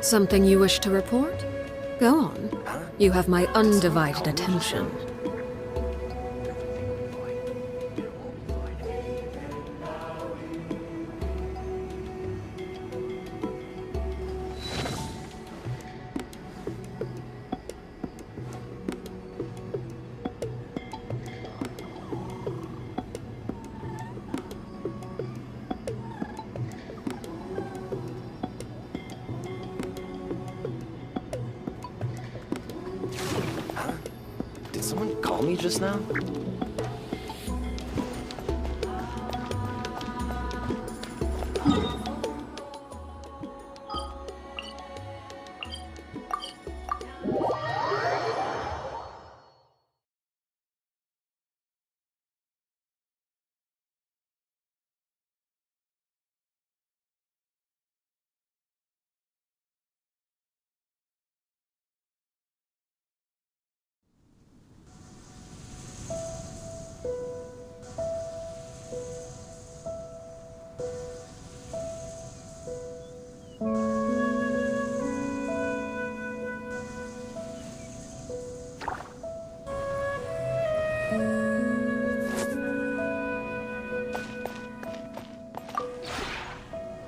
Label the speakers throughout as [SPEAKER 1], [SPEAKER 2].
[SPEAKER 1] Something you wish to report? Go on. You have my undivided attention.
[SPEAKER 2] Did someone call me just now?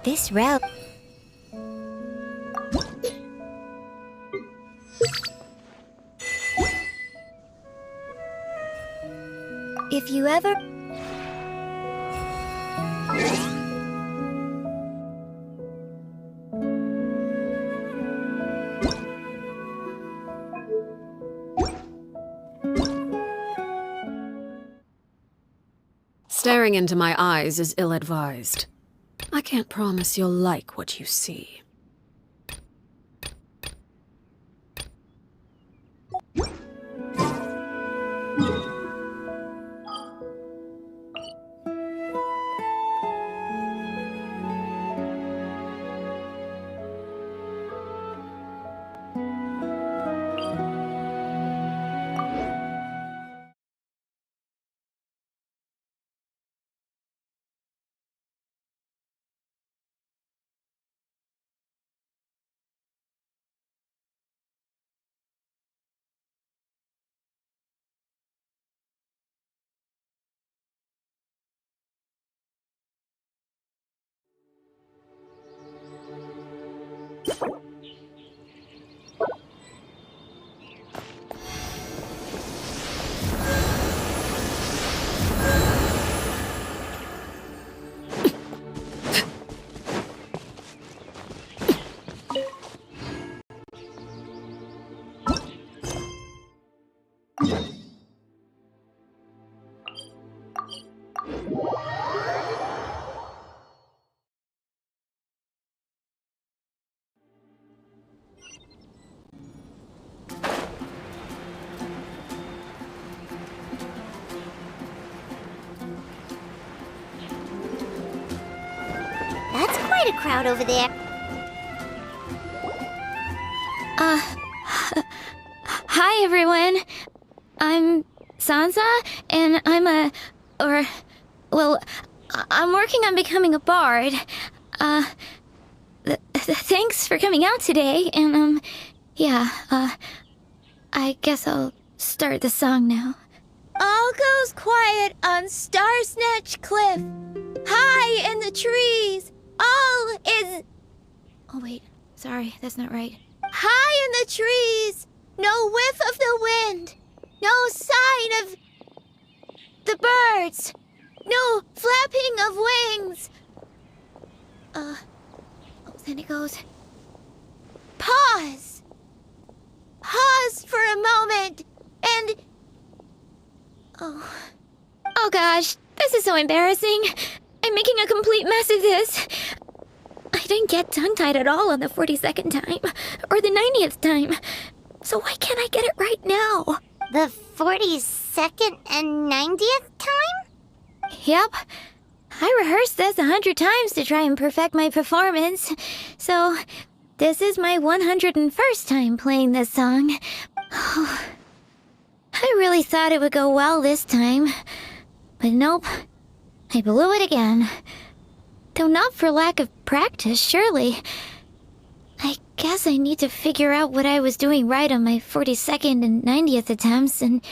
[SPEAKER 3] This route... If you ever...
[SPEAKER 1] Staring into my eyes is ill-advised. I can't promise you'll like what you see.
[SPEAKER 3] That's quite a crowd over there. Hi everyone. I'm Sansa, and I'm working on becoming a bard. Thanks for coming out today, and, I guess I'll start the song now. All goes quiet on Star Snatch Cliff. High in the trees, all is... Oh wait, sorry, that's not right. High in the trees, no whiff of the wind, no sign of the birds, no flapping of wings. Then it goes... Pause! Pause for a moment, and... Oh gosh, this is so embarrassing. I'm making a complete mess of this. I didn't get tongue-tied at all on the 42nd time, or the 90th time. So why can't I get it right now?
[SPEAKER 4] The 42nd and 90th time?
[SPEAKER 3] Yep. I rehearsed this 100 times to try and perfect my performance. So, this is my 101st time playing this song. I really thought it would go well this time. But nope. I blew it again. Though not for lack of practice, surely. I guess I need to figure out what I was doing right on my 42nd and 90th attempts and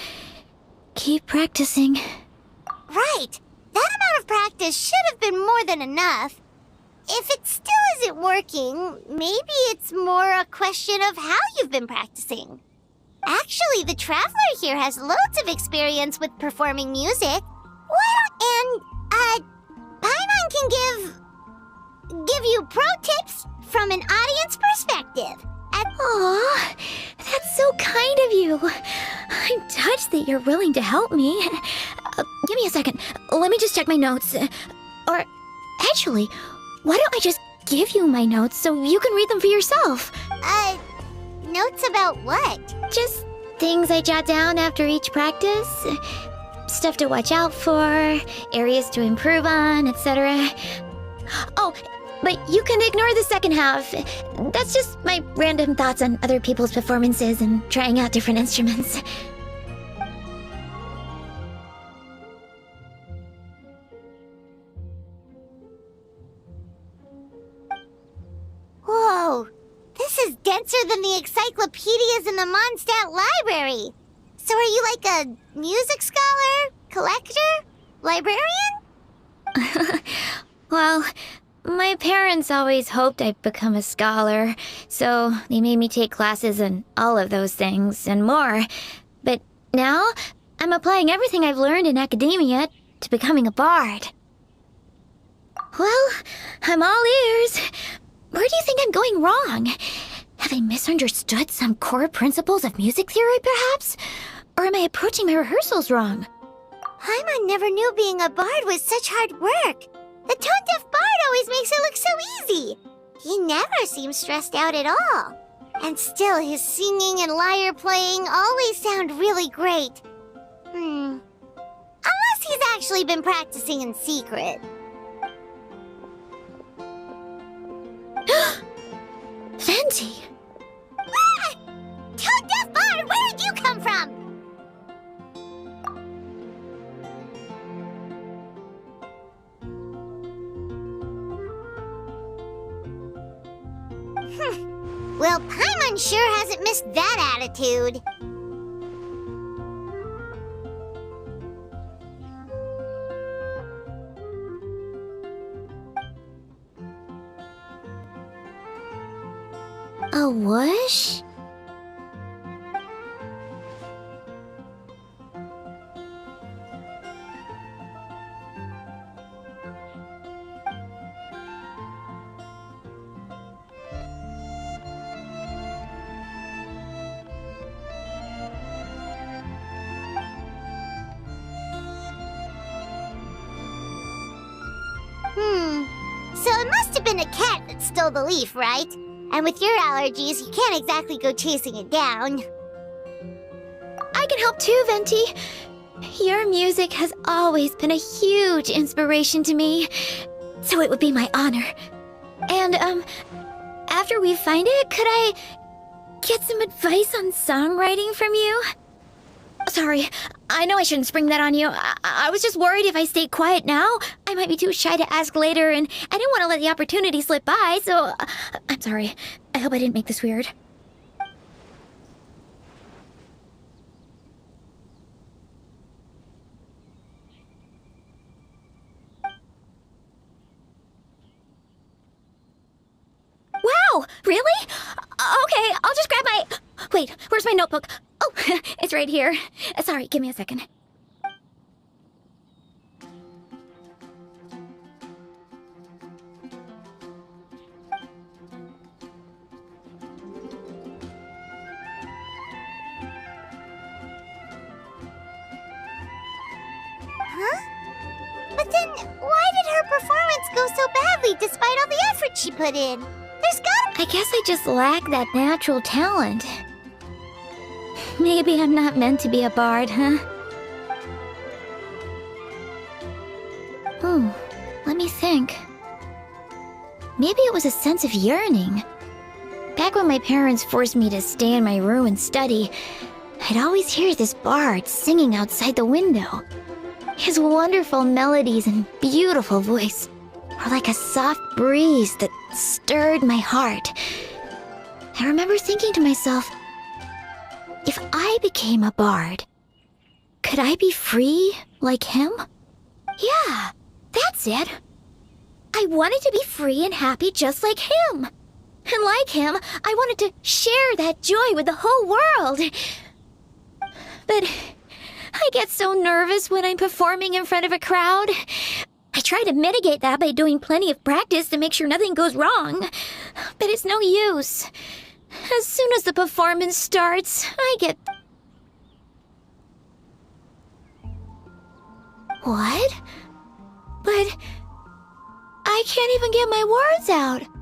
[SPEAKER 3] keep practicing.
[SPEAKER 4] Right. That amount of practice should have been more than enough. If it still isn't working, maybe it's more a question of how you've been practicing. Actually, the Traveler here has loads of experience with performing music. Paimon can give you pro tips from an audience perspective.
[SPEAKER 3] Aw, that's so kind of you. I'm touched that you're willing to help me. Give me a second. Let me just check my notes. Or, actually, why don't I just give you my notes so you can read them for yourself?
[SPEAKER 4] Notes about what?
[SPEAKER 3] Just things I jot down after each practice. Stuff to watch out for, areas to improve on, etc. Oh, but you can ignore the second half. That's just my random thoughts on other people's performances and trying out different instruments.
[SPEAKER 4] Whoa, this is denser than the encyclopedias in the Mondstadt library. So are you like a music scholar, collector, librarian?
[SPEAKER 3] Well, my parents always hoped I'd become a scholar, so they made me take classes in all of those things and more. But now, I'm applying everything I've learned in academia to becoming a bard. Well, I'm all ears. Where do you think I'm going wrong? Have I misunderstood some core principles of music theory, perhaps? Or am I approaching my rehearsals wrong?
[SPEAKER 4] Paimon never knew being a bard was such hard work. The tone-deaf bard always makes it look so easy. He never seems stressed out at all. And still, his singing and lyre playing always sound really great. Unless he's actually been practicing in secret.
[SPEAKER 3] Venti!
[SPEAKER 4] Ah! Tone-deaf bard, where did you come from? Well, Paimon sure hasn't missed that attitude.
[SPEAKER 3] A whoosh?
[SPEAKER 4] So it must have been a cat that stole the leaf, right? And with your allergies, you can't exactly go chasing it down.
[SPEAKER 3] I can help too, Venti. Your music has always been a huge inspiration to me, so it would be my honor. And, after we find it, could I get some advice on songwriting from you? Sorry, I know I shouldn't spring that on you. I was just worried if I stayed quiet now, I might be too shy to ask later, and I didn't want to let the opportunity slip by, so I'm sorry. I hope I didn't make this weird. Wow, really? Okay, I'll just grab my... Wait, where's my notebook? Oh, it's right here. Sorry, give me a second.
[SPEAKER 4] Huh? But then, why did her performance go so badly despite all the effort she put in? There's gotta...
[SPEAKER 3] I guess I just lack that natural talent. Maybe I'm not meant to be a bard, huh? Let me think. Maybe it was a sense of yearning. Back when my parents forced me to stay in my room and study, I'd always hear this bard singing outside the window. His wonderful melodies and beautiful voice were like a soft breeze that stirred my heart. I remember thinking to myself, if I became a bard, could I be free like him? Yeah, that's it. I wanted to be free and happy just like him. And like him, I wanted to share that joy with the whole world. But I get so nervous when I'm performing in front of a crowd. I try to mitigate that by doing plenty of practice to make sure nothing goes wrong. But it's no use. As soon as the performance starts, I get... What? But I can't even get my words out.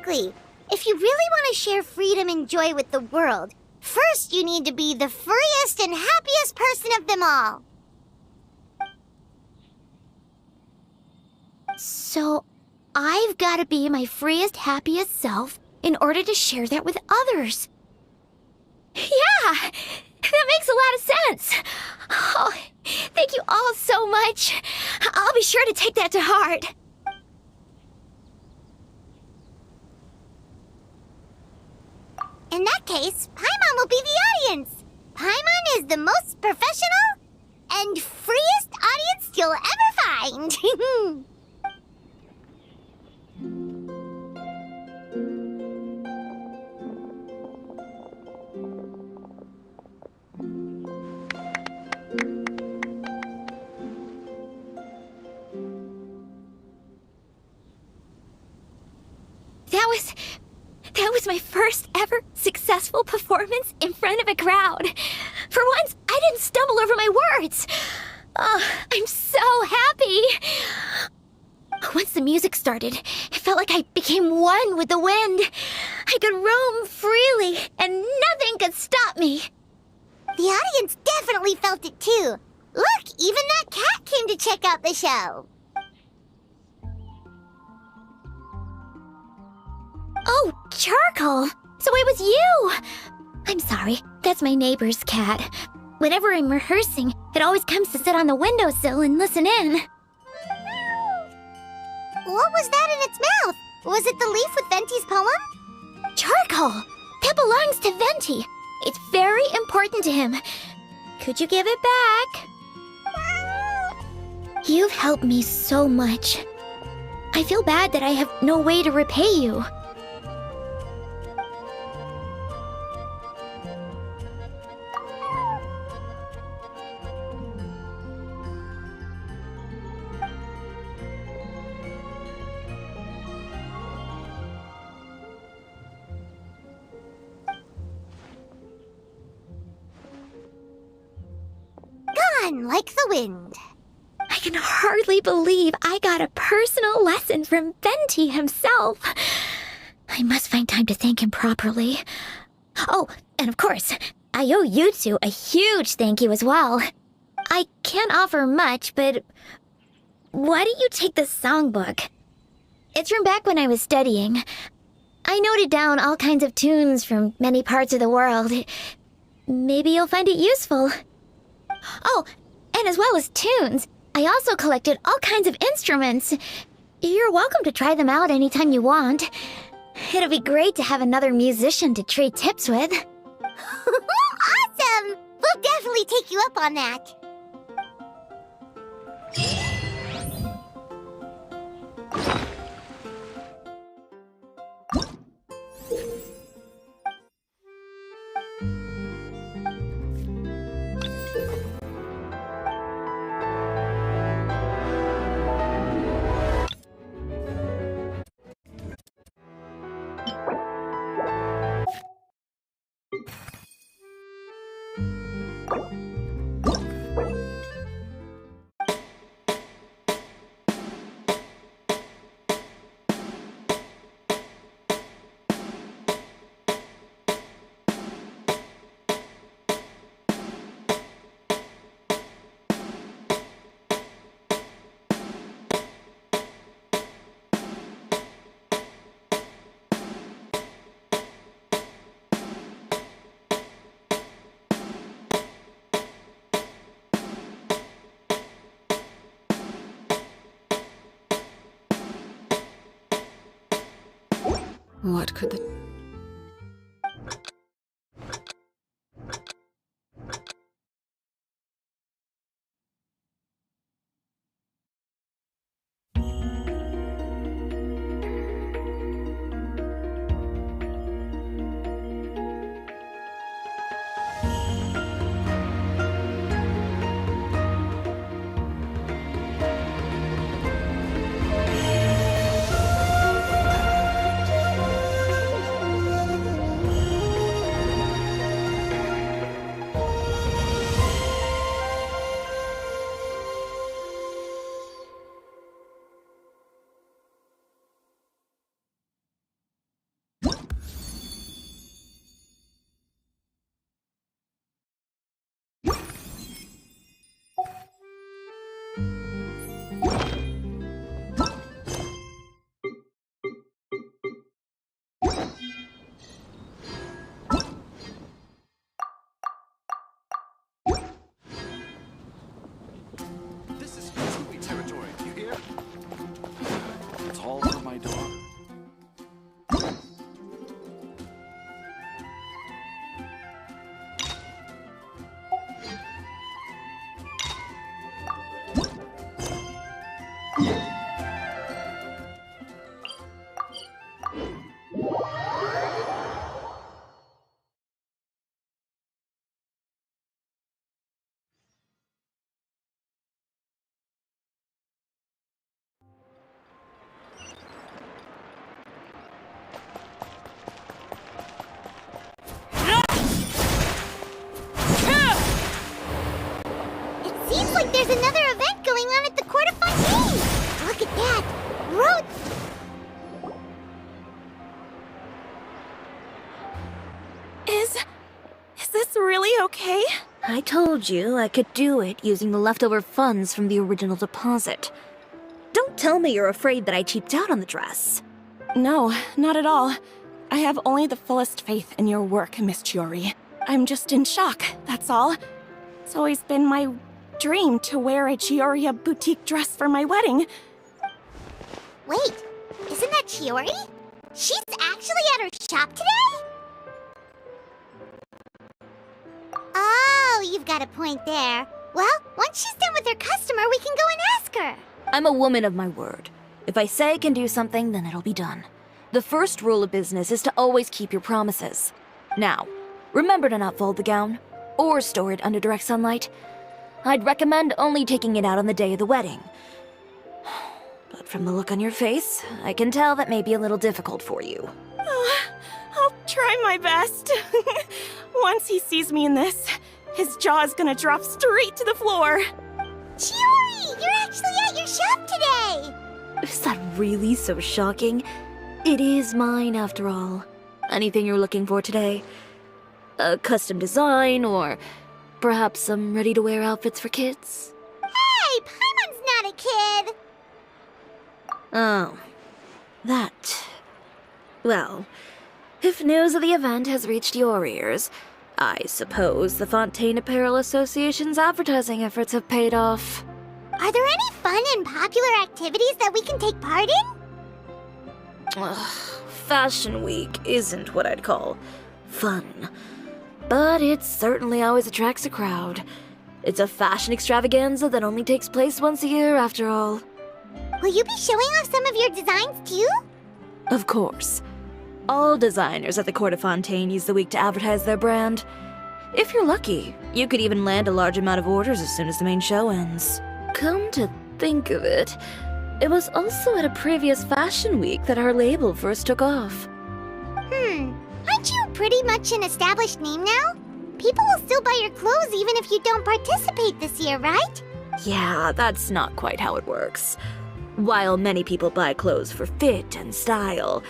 [SPEAKER 4] Exactly. If you really want to share freedom and joy with the world, first you need to be the freest and happiest person of them all.
[SPEAKER 3] So, I've got to be my freest, happiest self in order to share that with others. Yeah! That makes a lot of sense! Oh, thank you all so much. I'll be sure to take that to heart.
[SPEAKER 4] In that case, Paimon will be the audience. Paimon is the most professional and freest audience you'll ever find.
[SPEAKER 3] That was my first ever successful performance in front of a crowd. For once, I didn't stumble over my words. Oh, I'm so happy. Once the music started, it felt like I became one with the wind. I could roam freely, and nothing could stop me.
[SPEAKER 4] The audience definitely felt it too. Look, even that cat came to check out the show.
[SPEAKER 3] Oh, Charcoal! So it was you! I'm sorry, that's my neighbor's cat. Whenever I'm rehearsing, it always comes to sit on the windowsill and listen in.
[SPEAKER 4] What was that in its mouth? Was it the leaf with Venti's poem?
[SPEAKER 3] Charcoal! That belongs to Venti. It's very important to him. Could you give it back? You've helped me so much. I feel bad that I have no way to repay you.
[SPEAKER 4] Gone like the wind.
[SPEAKER 3] I can hardly believe I got a personal lesson from Venti himself. I must find time to thank him properly. Oh, and of course, I owe you two a huge thank you as well. I can't offer much, but why don't you take this songbook? It's from back when I was studying. I noted down all kinds of tunes from many parts of the world. Maybe you'll find it useful. Oh, and as well as tunes, I also collected all kinds of instruments. You're welcome to try them out anytime you want. It'll be great to have another musician to trade tips with.
[SPEAKER 4] Awesome! We'll definitely take you up on that.
[SPEAKER 1] What could the...
[SPEAKER 4] like there's another event going on at the Court of Fontaine! Look at that! Road...
[SPEAKER 5] Is this really okay?
[SPEAKER 6] I told you I could do it using the leftover funds from the original deposit. Don't tell me you're afraid that I cheaped out on the dress.
[SPEAKER 5] No, not at all. I have only the fullest faith in your work, Miss Chiori. I'm just in shock, that's all. It's always been my dream to wear a Chioria boutique dress for my wedding.
[SPEAKER 4] Wait, isn't that Chiori? She's actually at her shop today? Oh, you've got a point there. Well, once she's done with her customer, we can go and ask her.
[SPEAKER 6] I'm a woman of my word. If I say I can do something, then it'll be done. The first rule of business is to always keep your promises. Now, remember to not fold the gown, or store it under direct sunlight. I'd recommend only taking it out on the day of the wedding. But from the look on your face, I can tell that may be a little difficult for you.
[SPEAKER 5] I'll try my best. Once he sees me in this, his jaw's gonna drop straight to the floor.
[SPEAKER 4] Chiori, you're actually at your shop today!
[SPEAKER 6] Is that really so shocking? It is mine, after all. Anything you're looking for today? A custom design, or perhaps some ready-to-wear outfits for kids?
[SPEAKER 4] Hey, Paimon's not a kid!
[SPEAKER 6] Oh, that. Well, if news of the event has reached your ears, I suppose the Fontaine Apparel Association's advertising efforts have paid off.
[SPEAKER 4] Are there any fun and popular activities that we can take part in?
[SPEAKER 6] Ugh, Fashion Week isn't what I'd call fun. But it certainly always attracts a crowd. It's a fashion extravaganza that only takes place once a year, after all.
[SPEAKER 4] Will you be showing off some of your designs too?
[SPEAKER 6] Of course. All designers at the Court of Fontaine use the week to advertise their brand. If you're lucky, you could even land a large amount of orders as soon as the main show ends. Come to think of it, it was also at a previous Fashion Week that our label first took off.
[SPEAKER 4] Aren't you pretty much an established name now? People will still buy your clothes even if you don't participate this year, right?
[SPEAKER 6] Yeah, that's not quite how it works. While many people buy clothes for fit and style,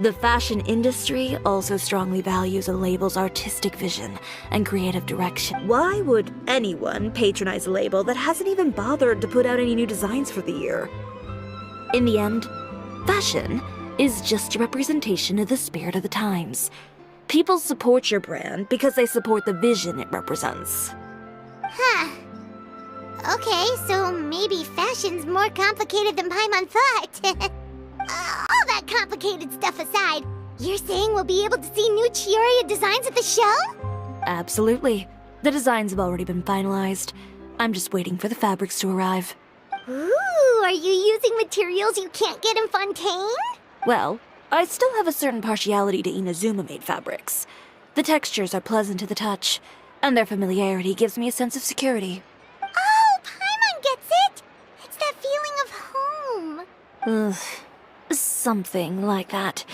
[SPEAKER 6] the fashion industry also strongly values a label's artistic vision and creative direction. Why would anyone patronize a label that hasn't even bothered to put out any new designs for the year? In the end, fashion is just a representation of the spirit of the times. People support your brand because they support the vision it represents.
[SPEAKER 4] Huh. Okay, so maybe fashion's more complicated than Paimon thought. All that complicated stuff aside, you're saying we'll be able to see new Chioria designs at the show?
[SPEAKER 6] Absolutely. The designs have already been finalized. I'm just waiting for the fabrics to arrive.
[SPEAKER 4] Ooh, are you using materials you can't get in Fontaine?
[SPEAKER 6] Well, I still have a certain partiality to Inazuma-made fabrics. The textures are pleasant to the touch, and their familiarity gives me a sense of security.
[SPEAKER 4] Oh, Paimon gets it! It's that feeling of home.
[SPEAKER 6] Ugh. Something like that.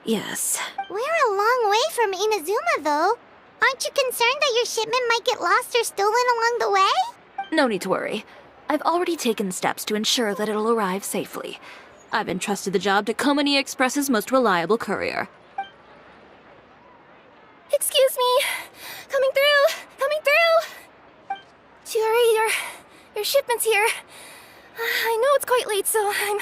[SPEAKER 6] Yes.
[SPEAKER 4] We're a long way from Inazuma, though. Aren't you concerned that your shipment might get lost or stolen along the way?
[SPEAKER 6] No need to worry. I've already taken steps to ensure that it'll arrive safely. I've entrusted the job to Komani Express's most reliable courier.
[SPEAKER 3] Excuse me. Coming through. Coming through. Chiori, your shipment's here. I know it's quite late, so I'm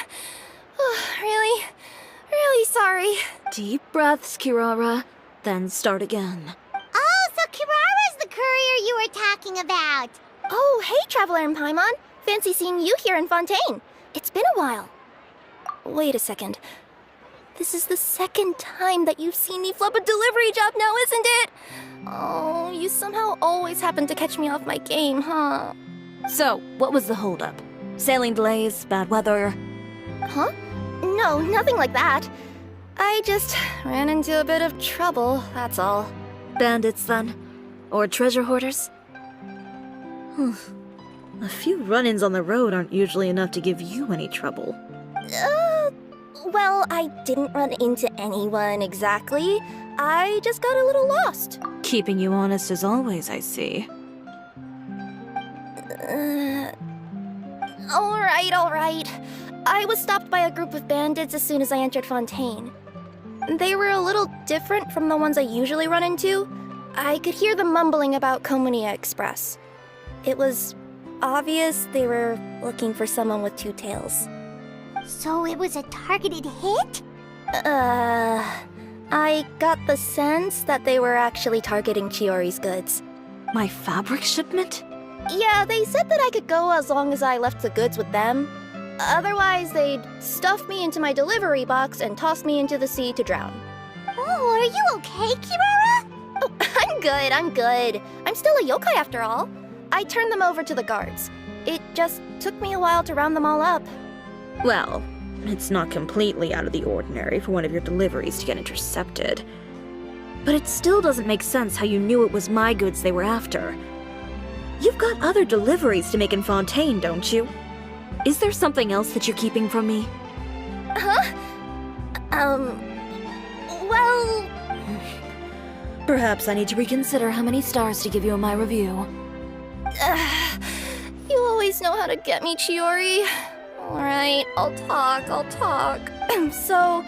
[SPEAKER 3] really sorry.
[SPEAKER 6] Deep breaths, Kirara, then start again.
[SPEAKER 4] Oh, so Kirara's the courier you were talking about.
[SPEAKER 3] Oh, hey, Traveler and Paimon. Fancy seeing you here in Fontaine. It's been a while. Wait a second. This is the second time that you've seen me flub a delivery job now, isn't it? Oh, you somehow always happen to catch me off my game, huh?
[SPEAKER 6] So, what was the holdup? Sailing delays, bad weather?
[SPEAKER 3] Huh? No, nothing like that. I just ran into a bit of trouble, that's all.
[SPEAKER 6] Bandits, then? Or treasure hoarders? A few run-ins on the road aren't usually enough to give you any trouble.
[SPEAKER 3] Well, I didn't run into anyone exactly. I just got a little lost.
[SPEAKER 6] Keeping you honest as always, I see.
[SPEAKER 3] Alright. I was stopped by a group of bandits as soon as I entered Fontaine. They were a little different from the ones I usually run into. I could hear them mumbling about Komunia Express. It was obvious they were looking for someone with two tails.
[SPEAKER 4] So it was a targeted hit?
[SPEAKER 3] I got the sense that they were actually targeting Chiori's goods.
[SPEAKER 6] My fabric shipment?
[SPEAKER 3] Yeah, they said that I could go as long as I left the goods with them. Otherwise, they'd stuff me into my delivery box and toss me into the sea to drown.
[SPEAKER 4] Oh, are you okay, Kirara?
[SPEAKER 3] Oh, I'm good. I'm still a yokai after all. I turned them over to the guards. It just took me a while to round them all up.
[SPEAKER 6] Well, it's not completely out of the ordinary for one of your deliveries to get intercepted. But it still doesn't make sense how you knew it was my goods they were after. You've got other deliveries to make in Fontaine, don't you? Is there something else that you're keeping from me?
[SPEAKER 3] Well...
[SPEAKER 6] Perhaps I need to reconsider how many stars to give you in my review.
[SPEAKER 3] You always know how to get me, Chiori. Alright, I'll talk. So,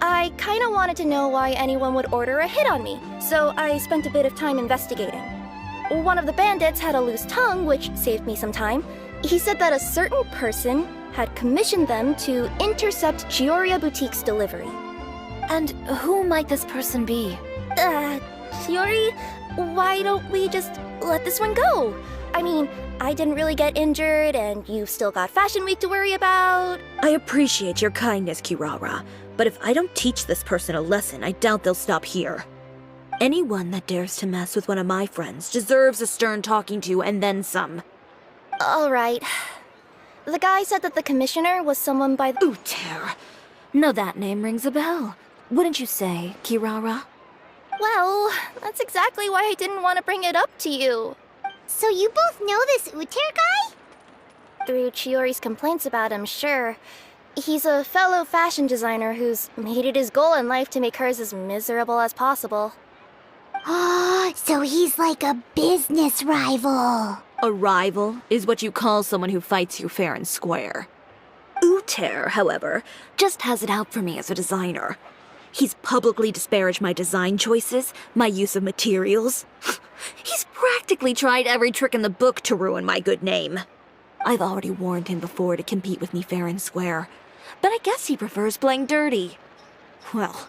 [SPEAKER 3] I kinda wanted to know why anyone would order a hit on me, so I spent a bit of time investigating. One of the bandits had a loose tongue, which saved me some time. He said that a certain person had commissioned them to intercept Chioria Boutique's delivery.
[SPEAKER 6] And who might this person be?
[SPEAKER 3] Chiori, why don't we just let this one go? I mean, I didn't really get injured, and you've still got Fashion Week to worry about.
[SPEAKER 6] I appreciate your kindness, Kirara, but if I don't teach this person a lesson, I doubt they'll stop here. Anyone that dares to mess with one of my friends deserves a stern talking to and then some.
[SPEAKER 3] Alright. The guy said that the commissioner was someone by the—
[SPEAKER 6] Uter. Now that name rings a bell. Wouldn't you say, Kirara?
[SPEAKER 3] Well, that's exactly why I didn't want to bring it up to you.
[SPEAKER 4] So you both know this Uter guy?
[SPEAKER 3] Through Chiori's complaints about him, sure. He's a fellow fashion designer who's made it his goal in life to make hers as miserable as possible.
[SPEAKER 4] Oh, so he's like a business rival.
[SPEAKER 6] A rival is what you call someone who fights you fair and square. Uter, however, just has it out for me as a designer. He's publicly disparaged my design choices, my use of materials. He's practically tried every trick in the book to ruin my good name. I've already warned him before to compete with me fair and square, but I guess he prefers playing dirty. Well,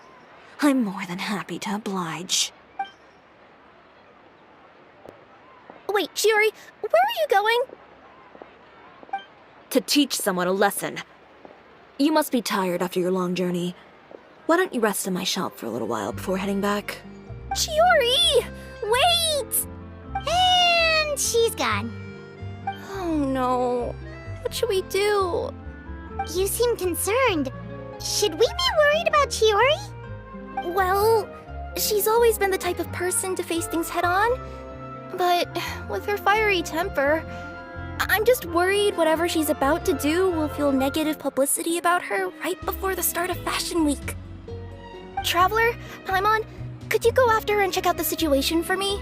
[SPEAKER 6] I'm more than happy to oblige.
[SPEAKER 3] Wait, Chiori, where are you going?
[SPEAKER 6] To teach someone a lesson. You must be tired after your long journey. Why don't you rest in my shop for a little while before heading back?
[SPEAKER 3] Chiori! Wait!
[SPEAKER 4] And she's gone.
[SPEAKER 3] Oh no. What should we do?
[SPEAKER 4] You seem concerned. Should we be worried about Chiori?
[SPEAKER 3] Well, she's always been the type of person to face things head on. But with her fiery temper, I'm just worried whatever she's about to do will feel negative publicity about her right before the start of Fashion Week. Traveler, Paimon, could you go after her and check out the situation for me?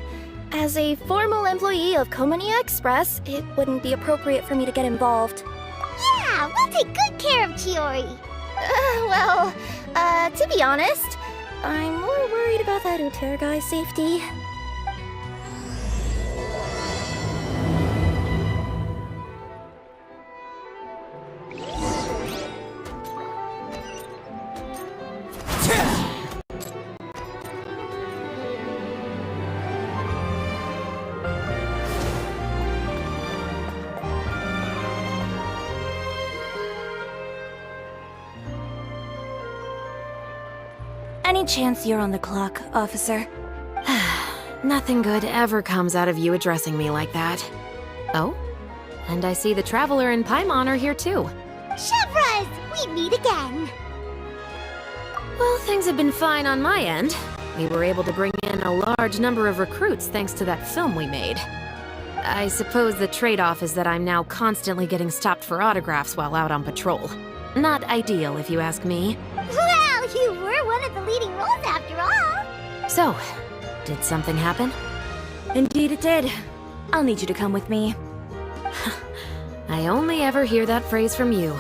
[SPEAKER 3] As a formal employee of Komunia Express, it wouldn't be appropriate for me to get involved.
[SPEAKER 4] Yeah, we'll take good care of Chiori.
[SPEAKER 3] To be honest, I'm more worried about that Uter guy's safety.
[SPEAKER 6] Any chance you're on the clock, officer?
[SPEAKER 1] Nothing good ever comes out of you addressing me like that. Oh? And I see the Traveler and Paimon are here too.
[SPEAKER 4] Chevras, we meet again.
[SPEAKER 1] Well, things have been fine on my end. We were able to bring in a large number of recruits thanks to that film we made. I suppose the trade-off is that I'm now constantly getting stopped for autographs while out on patrol. Not ideal, if you ask me.
[SPEAKER 4] Well, you were one of the leading roles after all.
[SPEAKER 1] So, did something happen?
[SPEAKER 6] Indeed it did. I'll need you to come with me.
[SPEAKER 1] I only ever hear that phrase from you.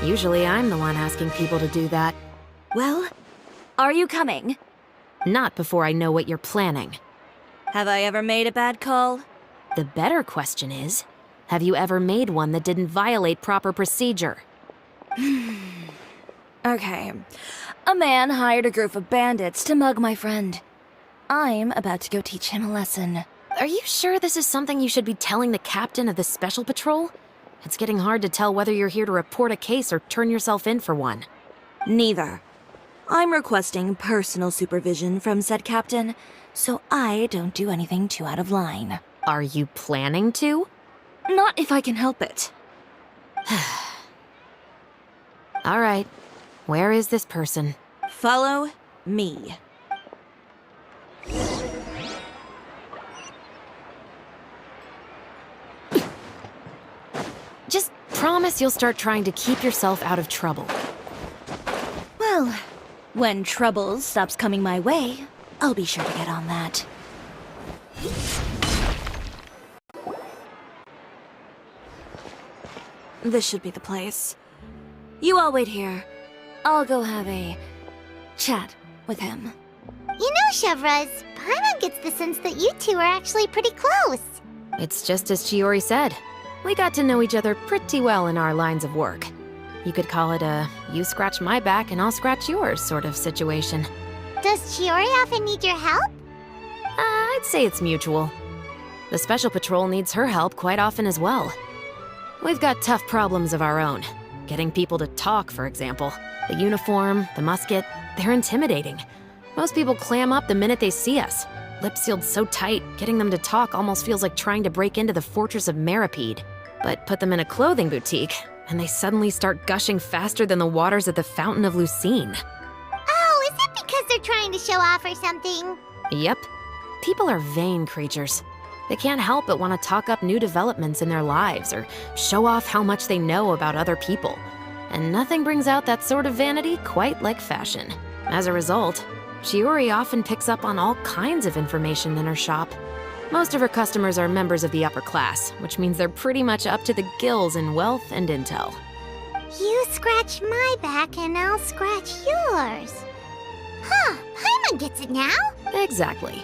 [SPEAKER 1] Usually I'm the one asking people to do that.
[SPEAKER 6] Well, are you coming?
[SPEAKER 1] Not before I know what you're planning.
[SPEAKER 6] Have I ever made a bad call?
[SPEAKER 1] The better question is, have you ever made one that didn't violate proper procedure?
[SPEAKER 6] Okay. A man hired a group of bandits to mug my friend. I'm about to go teach him a lesson.
[SPEAKER 1] Are you sure this is something you should be telling the captain of the Special Patrol? It's getting hard to tell whether you're here to report a case or turn yourself in for one.
[SPEAKER 6] Neither. I'm requesting personal supervision from said captain, so I don't do anything too out of line.
[SPEAKER 1] Are you planning to?
[SPEAKER 6] Not if I can help it.
[SPEAKER 1] All right. Where is this person?
[SPEAKER 6] Follow me.
[SPEAKER 1] Just promise you'll start trying to keep yourself out of trouble.
[SPEAKER 6] Well, when trouble stops coming my way, I'll be sure to get on that. This should be the place. You all wait here. I'll go have a chat with him.
[SPEAKER 4] You know, Chevraz, Paimon gets the sense that you two are actually pretty close.
[SPEAKER 1] It's just as Chiori said. We got to know each other pretty well in our lines of work. You could call it a you scratch my back and I'll scratch yours sort of situation.
[SPEAKER 4] Does Chiori often need your help?
[SPEAKER 1] I'd say it's mutual. The Special Patrol needs her help quite often as well. We've got tough problems of our own. Getting people to talk, for example. The uniform, the musket, they're intimidating. Most people clam up the minute they see us. Lips sealed so tight, getting them to talk almost feels like trying to break into the fortress of Meripede. But put them in a clothing boutique, and they suddenly start gushing faster than the waters at the Fountain of Lucine.
[SPEAKER 4] Oh, is it because they're trying to show off or something?
[SPEAKER 1] Yep. People are vain creatures. They can't help but want to talk up new developments in their lives or show off how much they know about other people. And nothing brings out that sort of vanity quite like fashion. As a result, Chiori often picks up on all kinds of information in her shop. Most of her customers are members of the upper class, which means they're pretty much up to the gills in wealth and intel.
[SPEAKER 4] You scratch my back and I'll scratch yours. Huh, Paimon gets it now.
[SPEAKER 1] Exactly.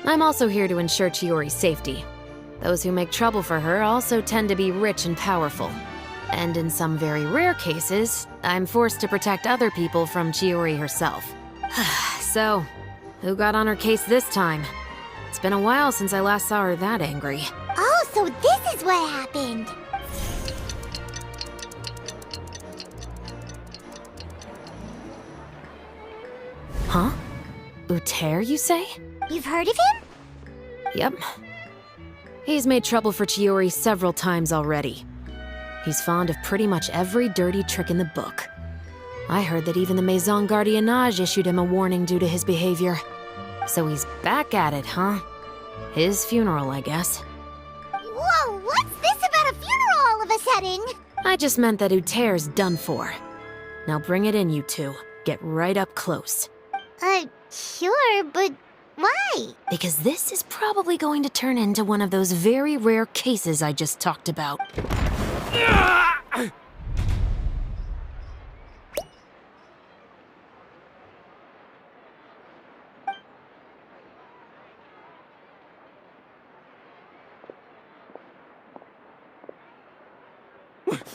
[SPEAKER 1] I'm also here to ensure Chiori's safety. Those who make trouble for her also tend to be rich and powerful. And in some very rare cases, I'm forced to protect other people from Chiori herself. So, who got on her case this time? It's been a while since I last saw her that angry.
[SPEAKER 4] Oh, so this is what happened.
[SPEAKER 1] Huh? Uter, you say?
[SPEAKER 4] You've heard of him?
[SPEAKER 1] Yep. He's made trouble for Chiori several times already. He's fond of pretty much every dirty trick in the book. I heard that even the Maison Gardiennage issued him a warning due to his behavior. So he's back at it, huh? His funeral, I guess.
[SPEAKER 4] Whoa, what's this about a funeral all of a sudden?
[SPEAKER 1] I just meant that Uter's done for. Now bring it in, you two. Get right up close.
[SPEAKER 4] Sure, but why?
[SPEAKER 1] Because this is probably going to turn into one of those very rare cases I just talked about.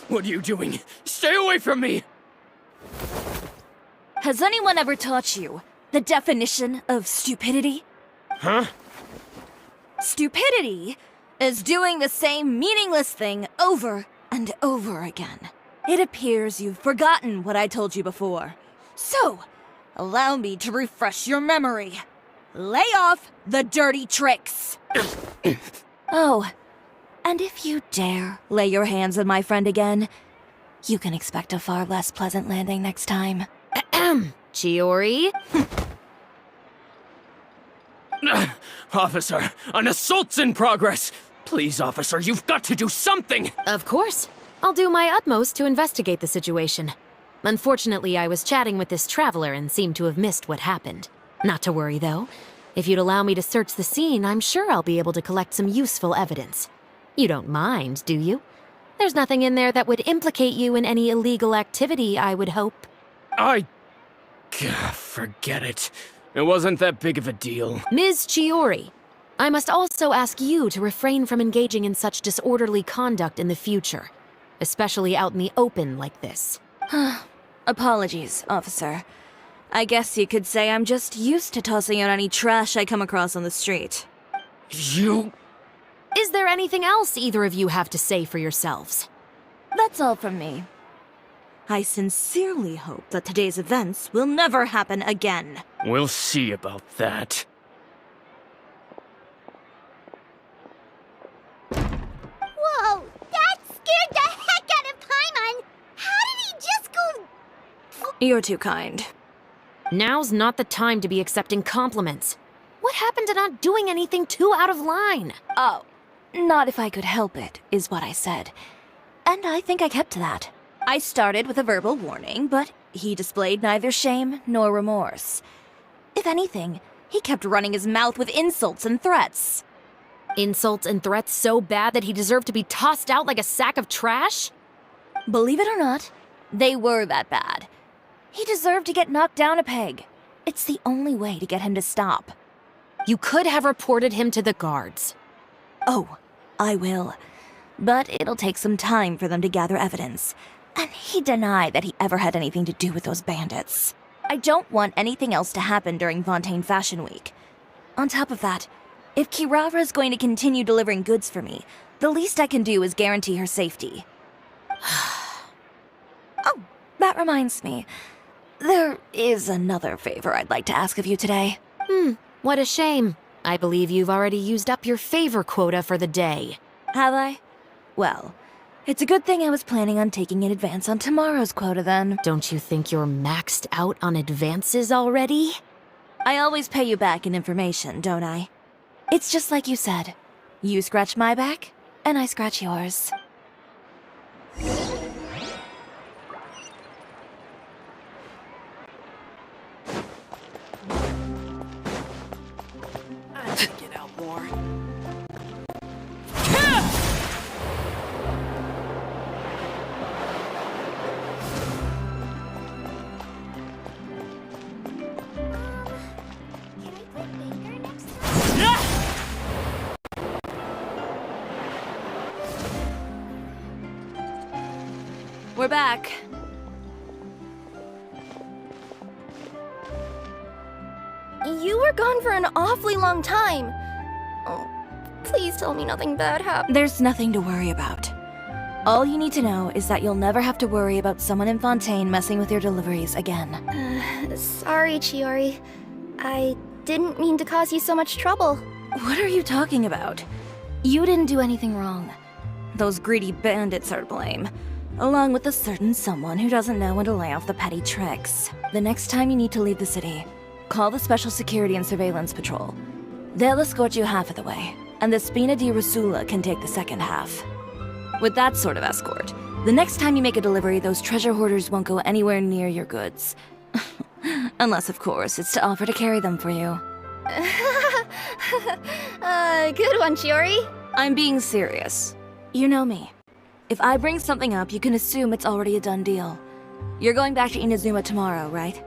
[SPEAKER 7] What are you doing? Stay away from me!
[SPEAKER 6] Has anyone ever taught you the definition of stupidity?
[SPEAKER 7] Huh?
[SPEAKER 6] Stupidity is doing the same meaningless thing over and over again. It appears you've forgotten what I told you before. So, allow me to refresh your memory. Lay off the dirty tricks. Oh, and if you dare lay your hands on my friend again, you can expect a far less pleasant landing next time.
[SPEAKER 1] Chiori?
[SPEAKER 7] Officer, an assault's in progress! Please, officer, you've got to do something!
[SPEAKER 1] Of course. I'll do my utmost to investigate the situation. Unfortunately, I was chatting with this traveler and seemed to have missed what happened. Not to worry, though. If you'd allow me to search the scene, I'm sure I'll be able to collect some useful evidence. You don't mind, do you? There's nothing in there that would implicate you in any illegal activity, I would hope.
[SPEAKER 7] Forget it. It wasn't that big of a deal.
[SPEAKER 1] Ms. Chiori, I must also ask you to refrain from engaging in such disorderly conduct in the future, especially out in the open like this.
[SPEAKER 6] Apologies, officer. I guess you could say I'm just used to tossing out any trash I come across on the street.
[SPEAKER 7] You...
[SPEAKER 1] Is there anything else either of you have to say for yourselves?
[SPEAKER 6] That's all from me. I sincerely hope that today's events will never happen again.
[SPEAKER 7] We'll see about that.
[SPEAKER 4] Whoa, that scared the heck out of Paimon! How did he just go...
[SPEAKER 6] You're too kind.
[SPEAKER 1] Now's not the time to be accepting compliments. What happened to not doing anything too out of line?
[SPEAKER 6] Oh, not if I could help it, is what I said. And I think I kept to that. I started with a verbal warning, but he displayed neither shame nor remorse. If anything, he kept running his mouth with insults and threats.
[SPEAKER 1] Insults and threats so bad that he deserved to be tossed out like a sack of trash?
[SPEAKER 6] Believe it or not, they were that bad. He deserved to get knocked down a peg. It's the only way to get him to stop.
[SPEAKER 1] You could have reported him to the guards.
[SPEAKER 6] Oh, I will. But it'll take some time for them to gather evidence. And he denied that he ever had anything to do with those bandits. I don't want anything else to happen during Fontaine Fashion Week. On top of that, if Kirara is going to continue delivering goods for me, the least I can do is guarantee her safety. Oh, that reminds me. There is another favor I'd like to ask of you today.
[SPEAKER 1] What a shame. I believe you've already used up your favor quota for the day.
[SPEAKER 6] Have I? Well, it's a good thing I was planning on taking an advance on tomorrow's quota then.
[SPEAKER 1] Don't you think you're maxed out on advances already?
[SPEAKER 6] I always pay you back in information, don't I? It's just like you said. You scratch my back, and I scratch yours.
[SPEAKER 7] Get out more.
[SPEAKER 4] Can we play Baker next time?
[SPEAKER 6] We're back.
[SPEAKER 5] You were gone for an awfully long time. Oh, please tell me nothing bad happened.
[SPEAKER 6] There's nothing to worry about. All you need to know is that you'll never have to worry about someone in Fontaine messing with your deliveries again.
[SPEAKER 5] Sorry, Chiori. I didn't mean to cause you so much trouble.
[SPEAKER 6] What are you talking about? You didn't do anything wrong. Those greedy bandits are to blame, along with a certain someone who doesn't know when to lay off the petty tricks. The next time you need to leave the city, call the Special Security and Surveillance Patrol. They'll escort you half of the way, and the Spina di Rusula can take the second half. With that sort of escort, the next time you make a delivery, those treasure hoarders won't go anywhere near your goods. Unless, of course, it's to offer to carry them for you.
[SPEAKER 5] Good one, Chiori.
[SPEAKER 6] I'm being serious. You know me. If I bring something up, you can assume it's already a done deal. You're going back to Inazuma tomorrow, right?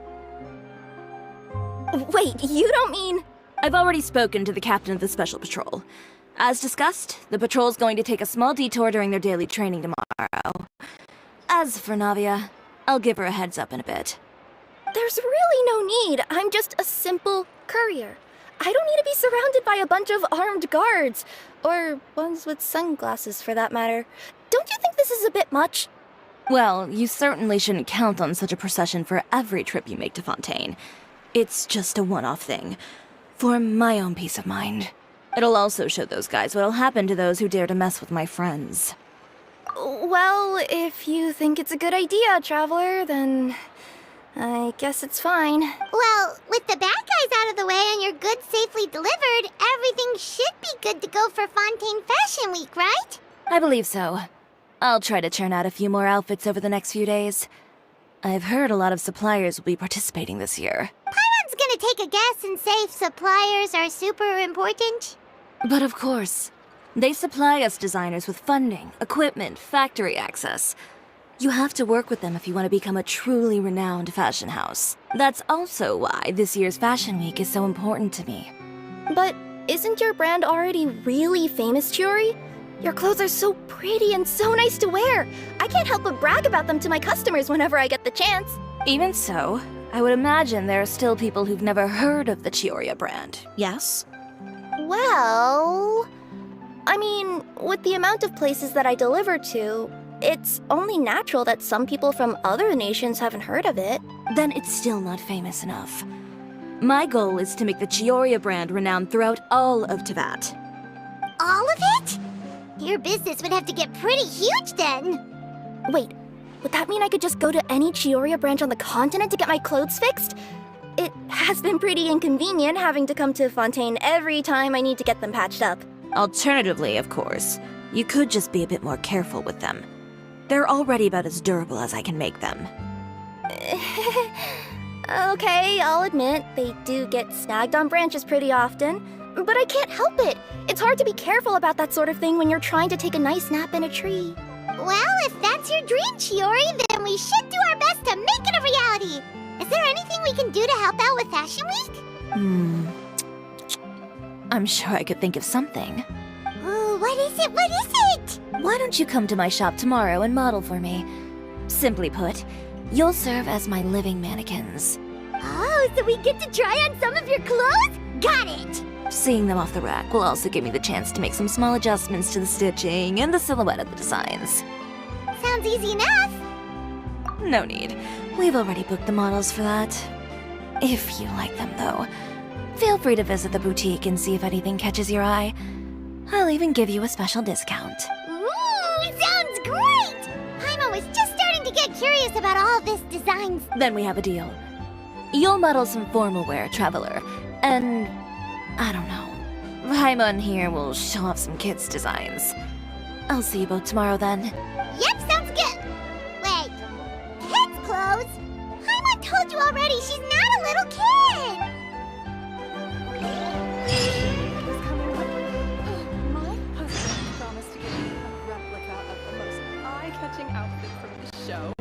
[SPEAKER 5] Wait, you don't mean...
[SPEAKER 6] I've already spoken to the captain of the Special Patrol. As discussed, the patrol's going to take a small detour during their daily training tomorrow. As for Navia, I'll give her a heads up in a bit.
[SPEAKER 5] There's really no need. I'm just a simple courier. I don't need to be surrounded by a bunch of armed guards. Or ones with sunglasses, for that matter. Don't you think this is a bit much?
[SPEAKER 6] Well, you certainly shouldn't count on such a procession for every trip you make to Fontaine. It's just a one-off thing, for my own peace of mind. It'll also show those guys what'll happen to those who dare to mess with my friends.
[SPEAKER 5] Well, if you think it's a good idea, Traveler, then I guess it's fine.
[SPEAKER 4] Well, with the bad guys out of the way and your goods safely delivered, everything should be good to go for Fontaine Fashion Week, right?
[SPEAKER 6] I believe so. I'll try to churn out a few more outfits over the next few days. I've heard a lot of suppliers will be participating this year.
[SPEAKER 4] Paimon's gonna take a guess and say suppliers are super important.
[SPEAKER 6] But of course, They supply us designers with funding, equipment, factory access. You have to work with them if you want to become a truly renowned fashion house. That's also why this year's Fashion Week is so important to me.
[SPEAKER 3] But isn't your brand already really famous, Chiori? Your clothes are so pretty and so nice to wear. I can't help but brag about them to my customers whenever I get the chance.
[SPEAKER 6] Even so, I would imagine there are still people who've never heard of the Chioria brand, yes?
[SPEAKER 3] Well, I mean, with the amount of places that I deliver to, it's only natural that some people from other nations haven't heard of it.
[SPEAKER 6] Then it's still not famous enough. My goal is to make the Chioria brand renowned throughout all of Teyvat.
[SPEAKER 4] All of it? Your business would have to get pretty huge then.
[SPEAKER 3] Wait, would that mean I could just go to any Chioria branch on the continent to get my clothes fixed? It has been pretty inconvenient having to come to Fontaine every time I need to get them patched up.
[SPEAKER 6] Alternatively, of course, you could just be a bit more careful with them. They're already about as durable as I can make them.
[SPEAKER 3] Okay, I'll admit, they do get snagged on branches pretty often, but I can't help it. It's hard to be careful about that sort of thing when you're trying to take a nice nap in a tree.
[SPEAKER 4] Well, if that's your dream, Chiori, then we should do our best to make it a reality. Is there anything we can do to help out with Fashion Week?
[SPEAKER 6] I'm sure I could think of something.
[SPEAKER 4] Ooh, what is it? What is it?
[SPEAKER 6] Why don't you come to my shop tomorrow and model for me? Simply put, you'll serve as my living mannequins.
[SPEAKER 4] Oh, so we get to try on some of your clothes? Got it!
[SPEAKER 6] Seeing them off the rack will also give me the chance to make some small adjustments to the stitching and the silhouette of the designs.
[SPEAKER 4] Sounds easy enough.
[SPEAKER 6] No need. We've already booked the models for that. If you like them, though, feel free to visit the boutique and see if anything catches your eye. I'll even give you a special discount.
[SPEAKER 4] Ooh, sounds great! Paimon was just starting to get curious about all this designs.
[SPEAKER 6] Then we have a deal. You'll model some formal wear, Traveler, and I don't know. Paimon here will show off some kids' designs. I'll see you both tomorrow then.
[SPEAKER 4] Yep, sounds good. Wait, kids' clothes? Paimon told you already she's not a little kid.
[SPEAKER 8] My husband promised to give me a replica of the most eye-catching outfit from the show.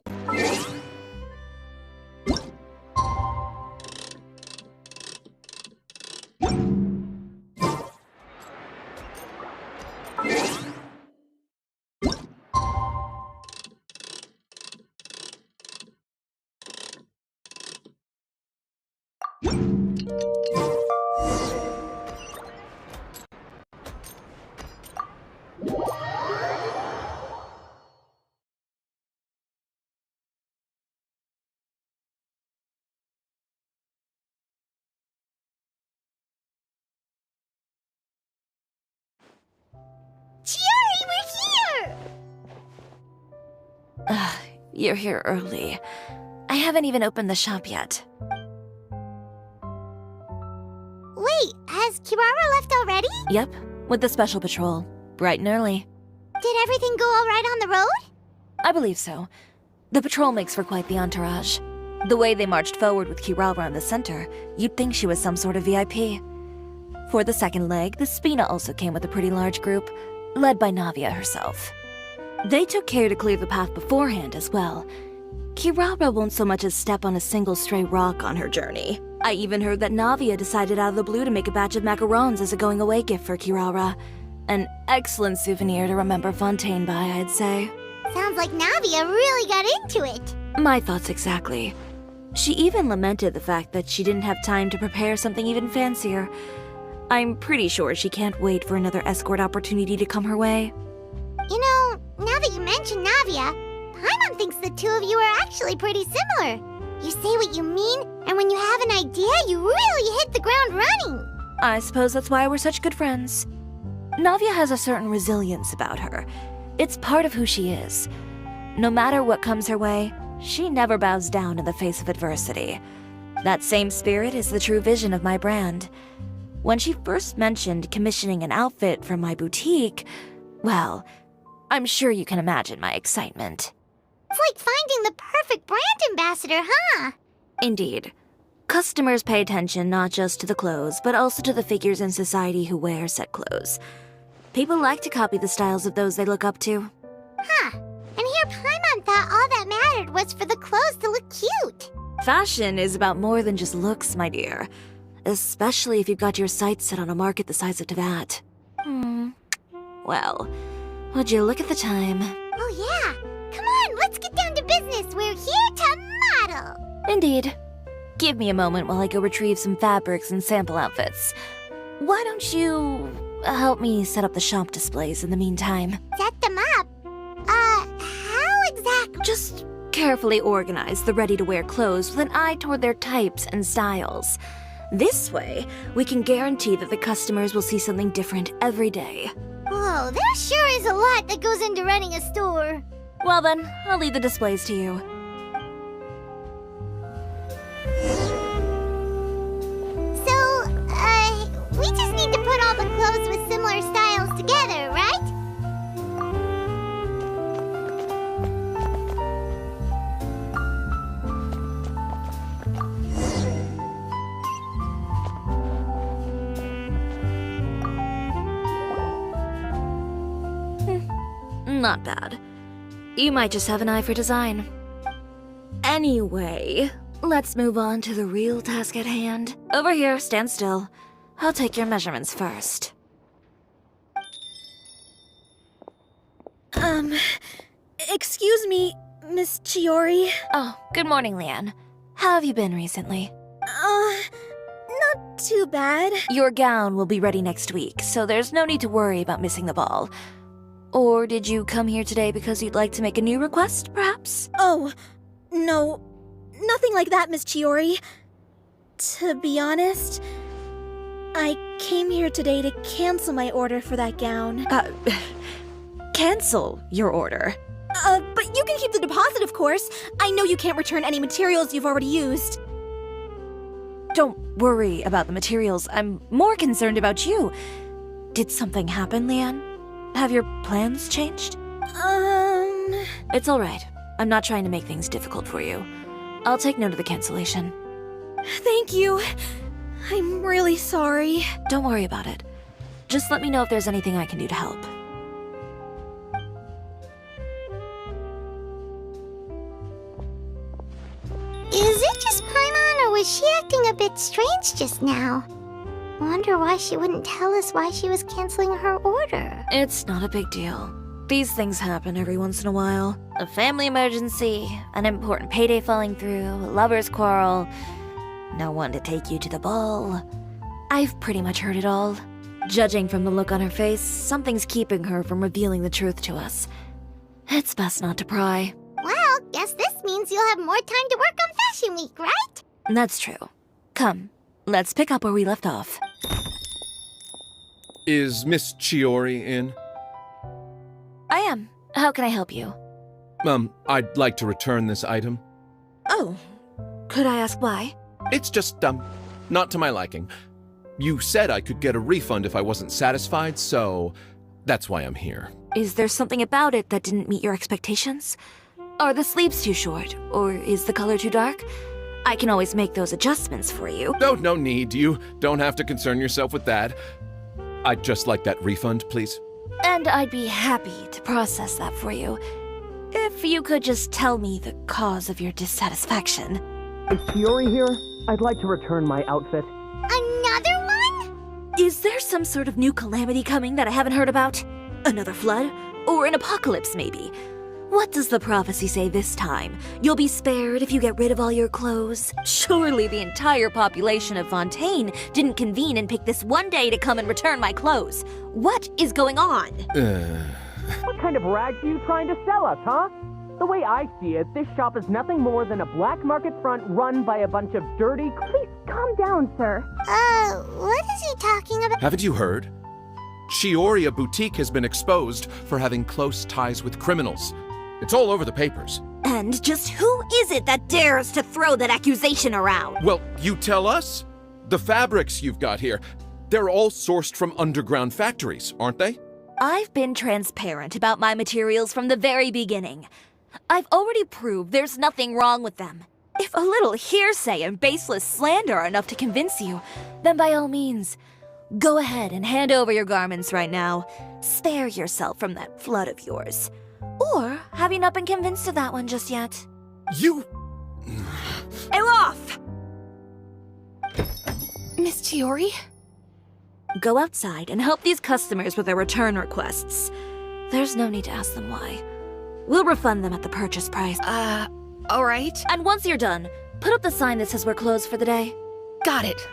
[SPEAKER 4] Chiori, we're here!
[SPEAKER 6] You're here early. I haven't even opened the shop yet.
[SPEAKER 4] Wait, has Kirara left already?
[SPEAKER 6] Yep, with the special patrol. Bright and early.
[SPEAKER 4] Did everything go all right on the road?
[SPEAKER 6] I believe so. The patrol makes for quite the entourage. The way they marched forward with Kirara in the center, you'd think she was some sort of VIP. For the second leg, the Spina also came with a pretty large group, led by Navia herself. They took care to clear the path beforehand as well. Kirara won't so much as step on a single stray rock on her journey. I even heard that Navia decided out of the blue to make a batch of macarons as a going-away gift for Kirara. An excellent souvenir to remember Fontaine by, I'd say.
[SPEAKER 4] Sounds like Navia really got into it.
[SPEAKER 6] My thoughts exactly. She even lamented the fact that she didn't have time to prepare something even fancier. I'm pretty sure she can't wait for another escort opportunity to come her way.
[SPEAKER 4] You know, now that you mention Navia, Paimon thinks the two of you are actually pretty similar. You say what you mean, and when you have an idea, you really hit the ground running.
[SPEAKER 6] I suppose that's why we're such good friends. Navia has a certain resilience about her. It's part of who she is. No matter what comes her way, she never bows down in the face of adversity. That same spirit is the true vision of my brand. When she first mentioned commissioning an outfit from my boutique, well, I'm sure you can imagine my excitement.
[SPEAKER 4] It's like finding the perfect brand ambassador, huh?
[SPEAKER 6] Indeed. Customers pay attention not just to the clothes, but also to the figures in society who wear said clothes. People like to copy the styles of those they look up to.
[SPEAKER 4] Huh. And here Paimon thought all that mattered was for the clothes to look cute.
[SPEAKER 6] Fashion is about more than just looks, my dear. Especially if you've got your sights set on a market the size of Teyvat. Well, would you look at the time?
[SPEAKER 4] Oh yeah. Come on, let's get down to business. We're here to model.
[SPEAKER 6] Indeed. Give me a moment while I go retrieve some fabrics and sample outfits. Why don't you help me set up the shop displays in the meantime?
[SPEAKER 4] Set them up? How exactly?
[SPEAKER 6] Just carefully organize the ready-to-wear clothes with an eye toward their types and styles. This way, we can guarantee that the customers will see something different every day.
[SPEAKER 4] Whoa, there sure is a lot that goes into running a store.
[SPEAKER 6] Well then, I'll leave the displays to you.
[SPEAKER 4] So, we just need to put all the clothes with similar styles together, right?
[SPEAKER 6] Not bad. You might just have an eye for design. Anyway, let's move on to the real task at hand. Over here, stand still. I'll take your measurements first.
[SPEAKER 5] Excuse me, Miss Chiori.
[SPEAKER 6] Oh, good morning, Leanne. How have you been recently?
[SPEAKER 5] Not too bad.
[SPEAKER 6] Your gown will be ready next week, so there's no need to worry about missing the ball. Or did you come here today because you'd like to make a new request, perhaps?
[SPEAKER 5] Oh, no. Nothing like that, Miss Chiori. To be honest, I came here today to cancel my order for that gown.
[SPEAKER 6] Cancel your order.
[SPEAKER 5] But you can keep the deposit, of course. I know you can't return any materials you've already used.
[SPEAKER 6] Don't worry about the materials. I'm more concerned about you. Did something happen, Leanne? Have your plans changed? It's all right. I'm not trying to make things difficult for you. I'll take note of the cancellation.
[SPEAKER 5] Thank you. I'm really sorry.
[SPEAKER 6] Don't worry about it. Just let me know if there's anything I can do to help.
[SPEAKER 4] Is it just Paimon, or was she acting a bit strange just now? Wonder why she wouldn't tell us why she was canceling her order.
[SPEAKER 6] It's not a big deal. These things happen every once in a while. A family emergency, an important payday falling through, a lover's quarrel, no one to take you to the ball. I've pretty much heard it all. Judging from the look on her face, something's keeping her from revealing the truth to us. It's best not to pry.
[SPEAKER 4] Well, guess this means you'll have more time to work on Fashion Week, right?
[SPEAKER 6] That's true. Come, let's pick up where we left off.
[SPEAKER 9] Is Miss Chiori in?
[SPEAKER 6] I am. How can I help you?
[SPEAKER 9] I'd like to return this item.
[SPEAKER 6] Oh, could I ask why?
[SPEAKER 9] It's just, not to my liking. You said I could get a refund if I wasn't satisfied, so that's why I'm here.
[SPEAKER 6] Is there something about it that didn't meet your expectations? Are the sleeves too short, or is the color too dark? I can always make those adjustments for you.
[SPEAKER 9] No need. You don't have to concern yourself with that. I'd just like that refund, please.
[SPEAKER 6] And I'd be happy to process that for you. If you could just tell me the cause of your dissatisfaction.
[SPEAKER 7] Is Chiori here? I'd like to return my outfit.
[SPEAKER 4] Another one?
[SPEAKER 6] Is there some sort of new calamity coming that I haven't heard about? Another flood? Or an apocalypse, maybe? What does the prophecy say this time? You'll be spared if you get rid of all your clothes? Surely the entire population of Fontaine didn't convene and pick this one day to come and return my clothes. What is going on?
[SPEAKER 7] What kind of rags are you trying to sell us, huh? The way I see it, this shop is nothing more than a black market front run by a bunch of dirty...
[SPEAKER 5] Please calm down, sir.
[SPEAKER 4] What is he talking about?
[SPEAKER 9] Haven't you heard? Chioria Boutique has been exposed for having close ties with criminals. It's all over the papers.
[SPEAKER 6] And just who is it that dares to throw that accusation around?
[SPEAKER 9] Well, you tell us. The fabrics you've got here, they're all sourced from underground factories, aren't they?
[SPEAKER 6] I've been transparent about my materials from the very beginning. I've already proved there's nothing wrong with them. If a little hearsay and baseless slander are enough to convince you, then by all means, Go ahead and hand over your garments right now. Spare yourself from that flood of yours. Or have you not been convinced of that one just yet?
[SPEAKER 9] You...
[SPEAKER 6] Elof!
[SPEAKER 5] Miss Chiori?
[SPEAKER 6] Go outside and help these customers with their return requests. There's no need to ask them why. We'll refund them at the purchase price.
[SPEAKER 5] Alright.
[SPEAKER 6] And once you're done, put up the sign that says we're closed for the day.
[SPEAKER 5] Got it.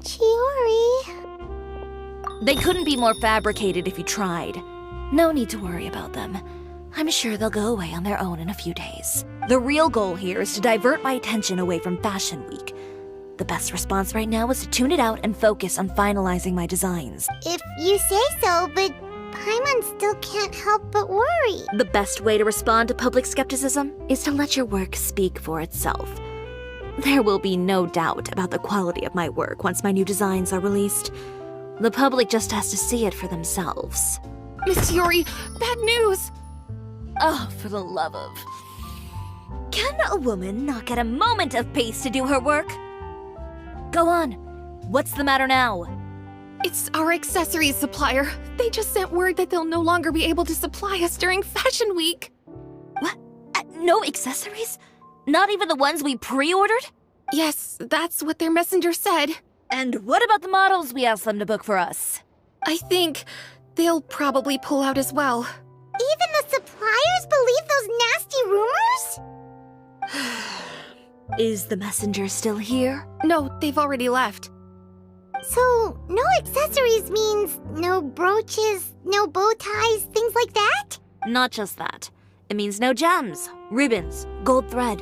[SPEAKER 4] Chiori.
[SPEAKER 6] They couldn't be more fabricated if you tried. No need to worry about them. I'm sure they'll go away on their own in a few days. The real goal here is to divert my attention away from Fashion Week. The best response right now is to tune it out and focus on finalizing my designs.
[SPEAKER 4] If you say so, but Paimon still can't help but worry.
[SPEAKER 6] The best way to respond to public skepticism is to let your work speak for itself. There will be no doubt about the quality of my work once my new designs are released. The public just has to see it for themselves.
[SPEAKER 5] Miss Chiori, bad news!
[SPEAKER 6] Oh, for the love of... Can a woman not get a moment of peace to do her work? Go on. What's the matter now?
[SPEAKER 5] It's our accessories supplier. They just sent word that they'll no longer be able to supply us during Fashion Week.
[SPEAKER 6] What? No accessories? Not even the ones we pre-ordered?
[SPEAKER 5] Yes, that's what their messenger said.
[SPEAKER 6] And what about the models we asked them to book for us?
[SPEAKER 5] I think they'll probably pull out as well.
[SPEAKER 4] Even the suppliers believe those nasty rumors?
[SPEAKER 6] Is the messenger still here?
[SPEAKER 5] No, they've already left.
[SPEAKER 4] So, no accessories means no brooches, no bow ties, things like that?
[SPEAKER 6] Not just that. It means no gems, ribbons, gold thread,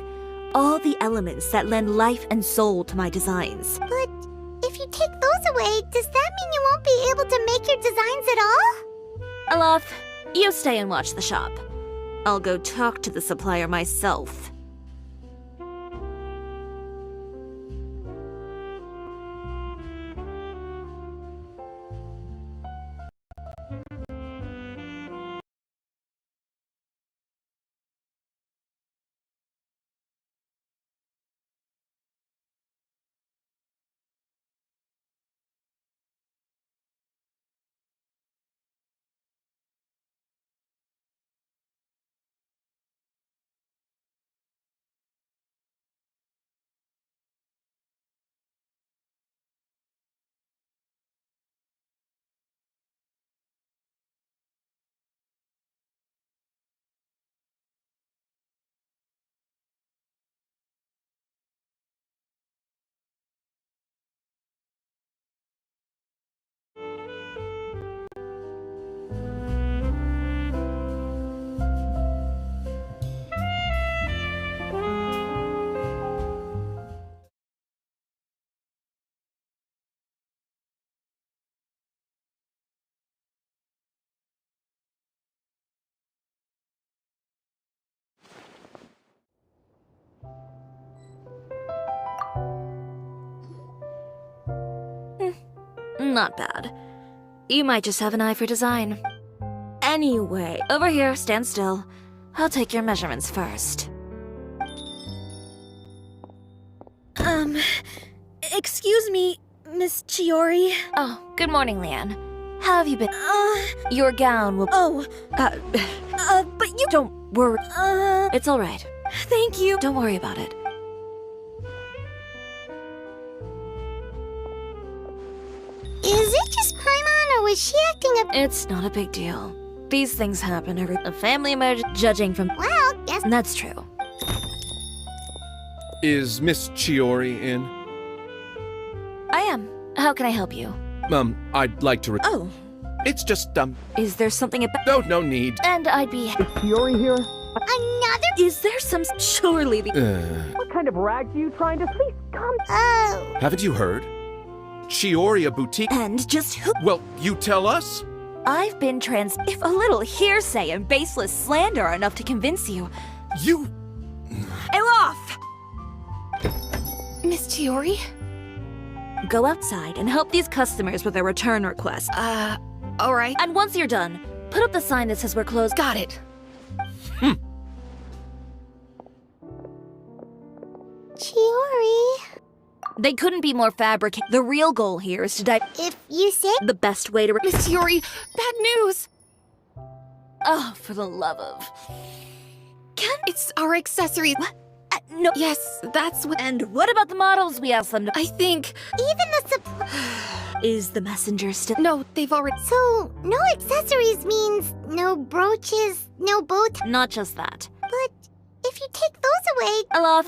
[SPEAKER 6] all the elements that lend life and soul to my designs.
[SPEAKER 4] But if you take those away, does that mean you won't be able to make your designs at all?
[SPEAKER 6] Alaf, you stay and watch the shop. I'll go talk to the supplier myself. Not bad. You might just have an eye for design. Anyway, over here, stand still. I'll take your measurements first.
[SPEAKER 3] Excuse me, Miss Chiori.
[SPEAKER 6] Oh, good morning, Leanne. How have you been? Your gown will...
[SPEAKER 3] But you...
[SPEAKER 6] Don't worry. It's all right.
[SPEAKER 3] Thank you.
[SPEAKER 6] Don't worry about it.
[SPEAKER 4] Is it just Paimon, or was she acting a...
[SPEAKER 6] It's not a big deal. These things happen every... A family emergency, judging from...
[SPEAKER 4] Well, guess...
[SPEAKER 6] That's true.
[SPEAKER 9] Is Miss Chiori in?
[SPEAKER 6] I am. How can I help you?
[SPEAKER 9] I'd like to...
[SPEAKER 6] Oh.
[SPEAKER 9] It's just,
[SPEAKER 6] Is there something about...
[SPEAKER 9] No need.
[SPEAKER 6] And I'd be...
[SPEAKER 7] Chiori here?
[SPEAKER 4] Another...
[SPEAKER 6] Is there some... Surely the...
[SPEAKER 7] What kind of rags are you trying to see? Come.
[SPEAKER 4] Oh.
[SPEAKER 9] Haven't you heard? Chioria Boutique...
[SPEAKER 6] And just who...
[SPEAKER 9] Well, you tell us?
[SPEAKER 6] I've been If a little hearsay and baseless slander are enough to convince you...
[SPEAKER 9] You...
[SPEAKER 6] Elof!
[SPEAKER 5] Miss Chiori?
[SPEAKER 6] Go outside and help these customers with their return requests.
[SPEAKER 5] Alright.
[SPEAKER 6] And once you're done, put up the sign that says we're closed.
[SPEAKER 5] Got it.
[SPEAKER 4] Chiori...
[SPEAKER 6] They couldn't be more fabricated. The real goal here is to dive.
[SPEAKER 4] If you say...
[SPEAKER 6] The best way to.
[SPEAKER 5] Miss Yuri, bad news!
[SPEAKER 6] Oh, for the love of.
[SPEAKER 5] It's our accessories.
[SPEAKER 6] What? No.
[SPEAKER 5] Yes, that's what.
[SPEAKER 6] And what about the models we asked them to.
[SPEAKER 5] I think.
[SPEAKER 4] Even the supply...
[SPEAKER 6] Is the messenger still.
[SPEAKER 5] No, they've already.
[SPEAKER 4] So, no accessories means no brooches, no bow tie...
[SPEAKER 6] Not just that.
[SPEAKER 4] But if you take those away...
[SPEAKER 6] Alof,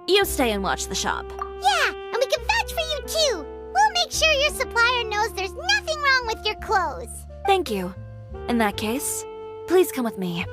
[SPEAKER 6] you stay and watch the shop.
[SPEAKER 4] Yeah, and we can vouch for you too. We'll make sure your supplier knows there's nothing wrong with your clothes.
[SPEAKER 6] Thank you. In that case, please come with me.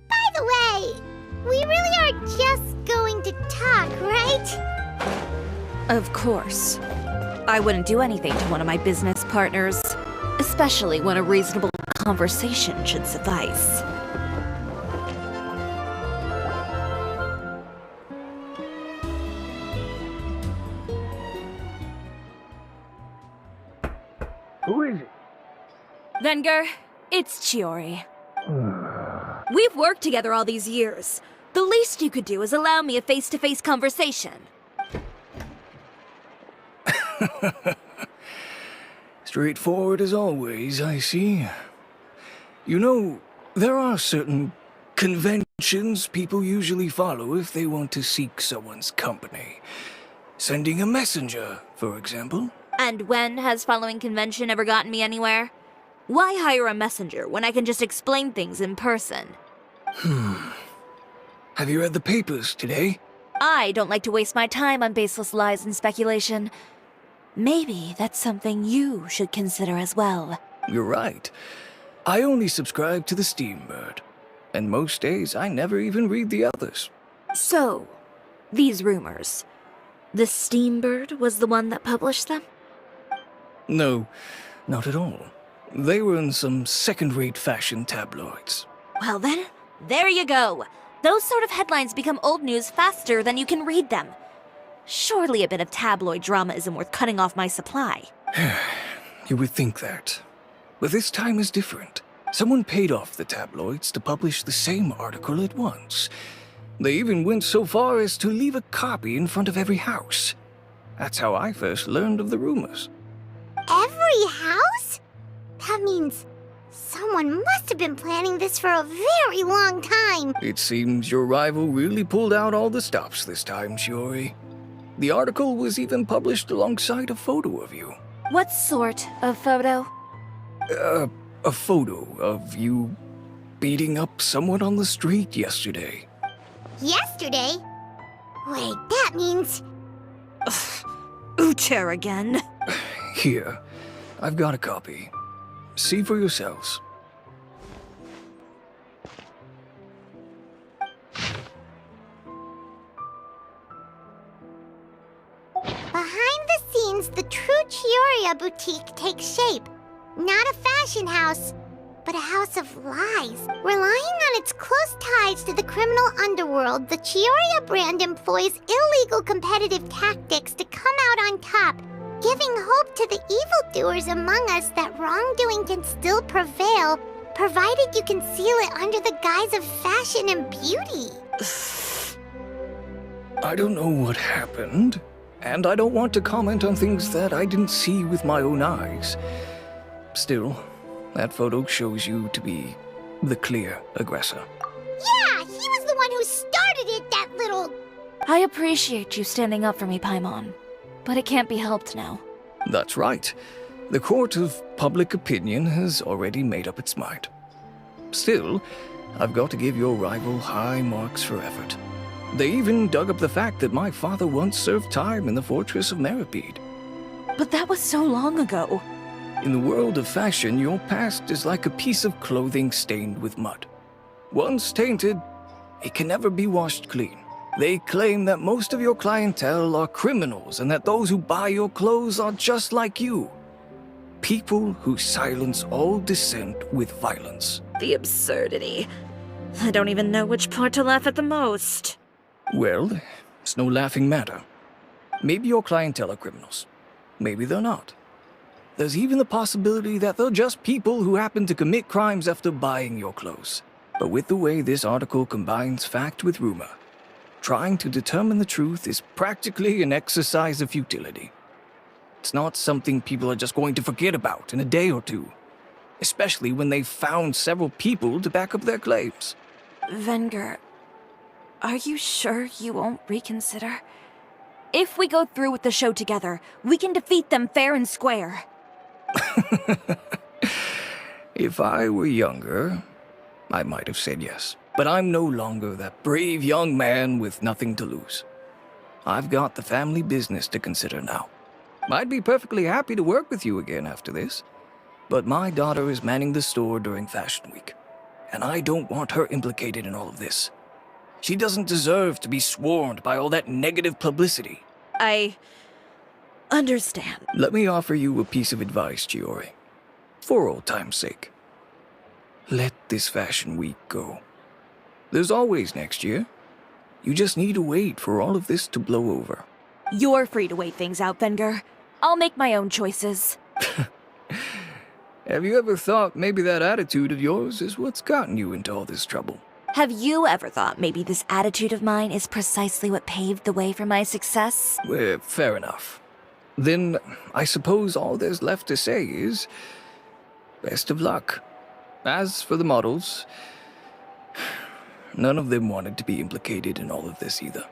[SPEAKER 4] By the way, we really are just going to talk, right?
[SPEAKER 6] Of course. I wouldn't do anything to one of my business partners, especially when a reasonable conversation should suffice.
[SPEAKER 10] Who is it?
[SPEAKER 6] Venger, it's Chiori. We've worked together all these years. The least you could do is allow me a face-to-face conversation.
[SPEAKER 10] Straightforward as always, I see. You know, there are certain conventions people usually follow if they want to seek someone's company. Sending a messenger, for example.
[SPEAKER 6] And when has following convention ever gotten me anywhere? Why hire a messenger when I can just explain things in person?
[SPEAKER 10] Have you read the papers today?
[SPEAKER 6] I don't like to waste my time on baseless lies and speculation. Maybe that's something you should consider as well.
[SPEAKER 10] You're right. I only subscribe to the Steambird. And most days I never even read the others.
[SPEAKER 6] So, these rumors. The Steambird was the one that published them?
[SPEAKER 10] No, not at all. They were in some second-rate fashion tabloids.
[SPEAKER 6] Well then, there you go. Those sort of headlines become old news faster than you can read them. Surely a bit of tabloid drama isn't worth cutting off my supply.
[SPEAKER 10] You would think that. But this time is different. Someone paid off the tabloids to publish the same article at once. They even went so far as to leave a copy in front of every house. That's how I first learned of the rumors.
[SPEAKER 4] Every house? That means someone must have been planning this for a very long time.
[SPEAKER 10] It seems your rival really pulled out all the stops this time, Shiori. The article was even published alongside a photo of you.
[SPEAKER 6] What sort of photo?
[SPEAKER 10] A photo of you beating up someone on the street yesterday.
[SPEAKER 4] Yesterday? Wait, that means...
[SPEAKER 6] Ucher again.
[SPEAKER 10] Here, I've got a copy. See for yourselves.
[SPEAKER 4] Behind the scenes, the true Chioria boutique takes shape. Not a fashion house, but a house of lies. Relying on its close ties to the criminal underworld, the Chioria brand employs illegal competitive tactics to come out on top, giving hope to the evildoers among us that wrongdoing can still prevail, provided you conceal it under the guise of fashion and beauty.
[SPEAKER 10] I don't know what happened, and I don't want to comment on things that I didn't see with my own eyes. Still, that photo shows you to be the clear aggressor.
[SPEAKER 4] Yeah, he was the one who started it, that little...
[SPEAKER 6] I appreciate you standing up for me, Paimon. But it can't be helped now.
[SPEAKER 10] That's right. The court of public opinion has already made up its mind. Still, I've got to give your rival high marks for effort. They even dug up the fact that my father once served time in the fortress of Meripede.
[SPEAKER 6] But that was so long ago.
[SPEAKER 10] In the world of fashion, your past is like a piece of clothing stained with mud. Once tainted, it can never be washed clean. They claim that most of your clientele are criminals and that those who buy your clothes are just like you. People who silence all dissent with violence.
[SPEAKER 6] The absurdity. I don't even know which part to laugh at the most.
[SPEAKER 10] Well, it's no laughing matter. Maybe your clientele are criminals. Maybe they're not. There's even the possibility that they're just people who happen to commit crimes after buying your clothes. But with the way this article combines fact with rumor, trying to determine the truth is practically an exercise of futility. It's not something people are just going to forget about in a day or two, especially when they've found several people to back up their claims.
[SPEAKER 6] Venger, are you sure you won't reconsider? If we go through with the show together, we can defeat them fair and square.
[SPEAKER 10] If I were younger, I might have said yes. But I'm no longer that brave young man with nothing to lose. I've got the family business to consider now. I'd be perfectly happy to work with you again after this, but my daughter is manning the store during Fashion Week, and I don't want her implicated in all of this. She doesn't deserve to be swarmed by all that negative publicity.
[SPEAKER 6] I understand.
[SPEAKER 10] Let me offer you a piece of advice, Chiori. For old time's sake. Let this Fashion Week go. There's always next year. You just need to wait for all of this to blow over.
[SPEAKER 6] You're free to wait things out, Venger. I'll make my own choices.
[SPEAKER 10] Have you ever thought maybe that attitude of yours is what's gotten you into all this trouble?
[SPEAKER 6] Have you ever thought maybe this attitude of mine is precisely what paved the way for my success?
[SPEAKER 10] Fair enough. Then I suppose all there's left to say is, best of luck. As for the models, none of them wanted to be implicated in all of this either.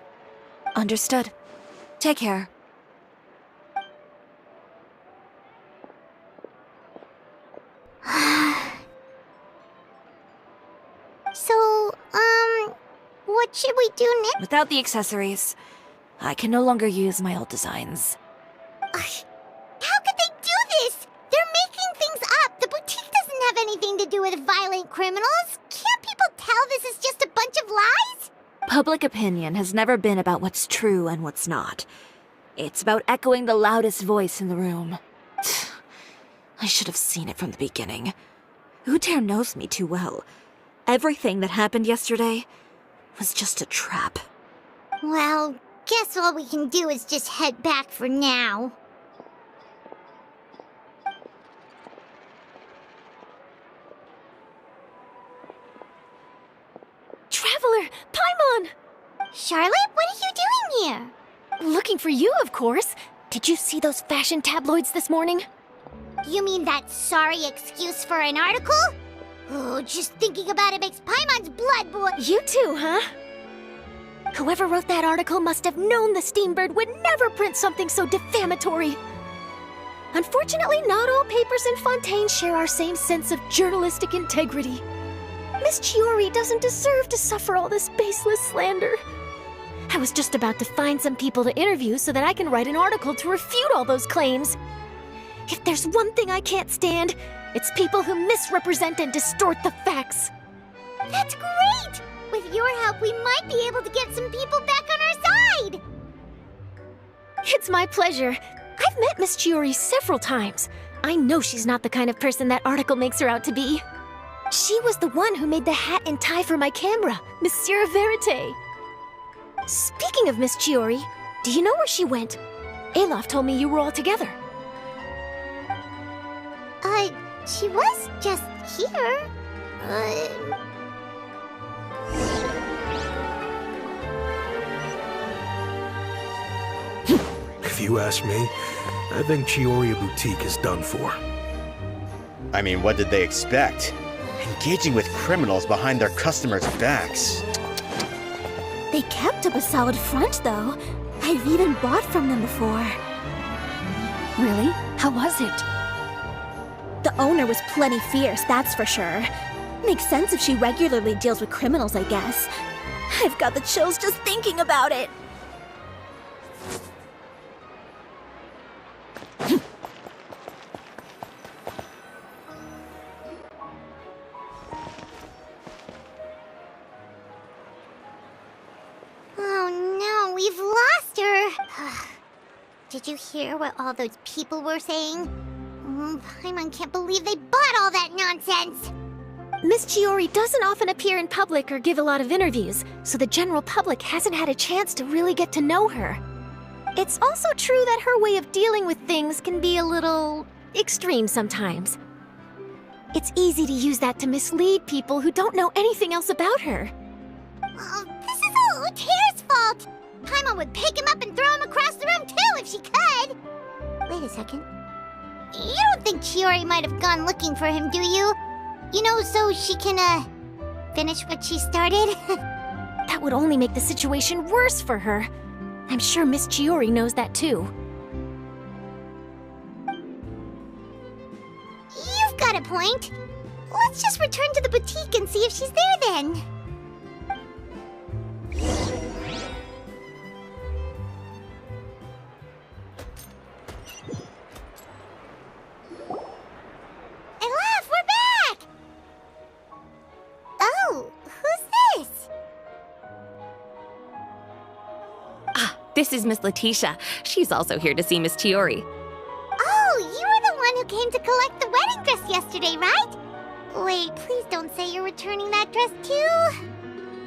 [SPEAKER 6] Understood. Take care.
[SPEAKER 4] So, what should we do next?
[SPEAKER 6] Without the accessories, I can no longer use my old designs.
[SPEAKER 4] How could they do this? They're making things up. The boutique doesn't have anything to do with violent criminals. Can't people tell this is just a bunch of lies?
[SPEAKER 6] Public opinion has never been about what's true and what's not. It's about echoing the loudest voice in the room. I should have seen it from the beginning. Uter knows me too well. Everything that happened yesterday was just a trap.
[SPEAKER 4] Well, guess all we can do is just head back for now.
[SPEAKER 3] Traveler! Paimon!
[SPEAKER 4] Charlotte, what are you doing here?
[SPEAKER 3] Looking for you, of course. Did you see those fashion tabloids this morning?
[SPEAKER 4] You mean that sorry excuse for an article? Oh, just thinking about it makes Paimon's blood boil.
[SPEAKER 3] You too, huh? Whoever wrote that article must have known the Steambird would never print something so defamatory. Unfortunately, not all papers in Fontaine share our same sense of journalistic integrity. Miss Chiori doesn't deserve to suffer all this baseless slander. I was just about to find some people to interview so that I can write an article to refute all those claims. If there's one thing I can't stand, it's people who misrepresent and distort the facts.
[SPEAKER 4] That's great! With your help, we might be able to get some people back on our side!
[SPEAKER 3] It's my pleasure. I've met Miss Chiori several times. I know she's not the kind of person that article makes her out to be. She was the one who made the hat and tie for my camera, Monsieur Verite. Speaking of Miss Chiori, do you know where she went? Alof told me you were all together.
[SPEAKER 4] She was just here.
[SPEAKER 11] If you ask me, I think Chiori Boutique is done for.
[SPEAKER 12] I mean, what did they expect? Engaging with criminals behind their customers' backs.
[SPEAKER 3] They kept up a solid front, though. I've even bought from them before. Really? How was it? The owner was plenty fierce, that's for sure. Makes sense if she regularly deals with criminals, I guess. I've got the chills just thinking about it.
[SPEAKER 4] Did you hear what all those people were saying? Paimon can't believe they bought all that nonsense!
[SPEAKER 3] Miss Chiori doesn't often appear in public or give a lot of interviews, so the general public hasn't had a chance to really get to know her. It's also true that her way of dealing with things can be a little extreme sometimes. It's easy to use that to mislead people who don't know anything else about her.
[SPEAKER 4] Oh, this is all Uteir's fault! Paimon would pick him up and throw him across the room too if she could! Wait a second. You don't think Chiori might have gone looking for him, do you? You know, so she can, finish what she started?
[SPEAKER 3] That would only make the situation worse for her. I'm sure Miss Chiori knows that too.
[SPEAKER 4] You've got a point. Let's just return to the boutique and see if she's there then. Elaf, we're back! Oh, who's this?
[SPEAKER 13] This is Miss Letitia. She's also here to see Miss Chiori.
[SPEAKER 4] Oh, you were the one who came to collect the wedding dress yesterday, right? Wait, please don't say you're returning that dress too.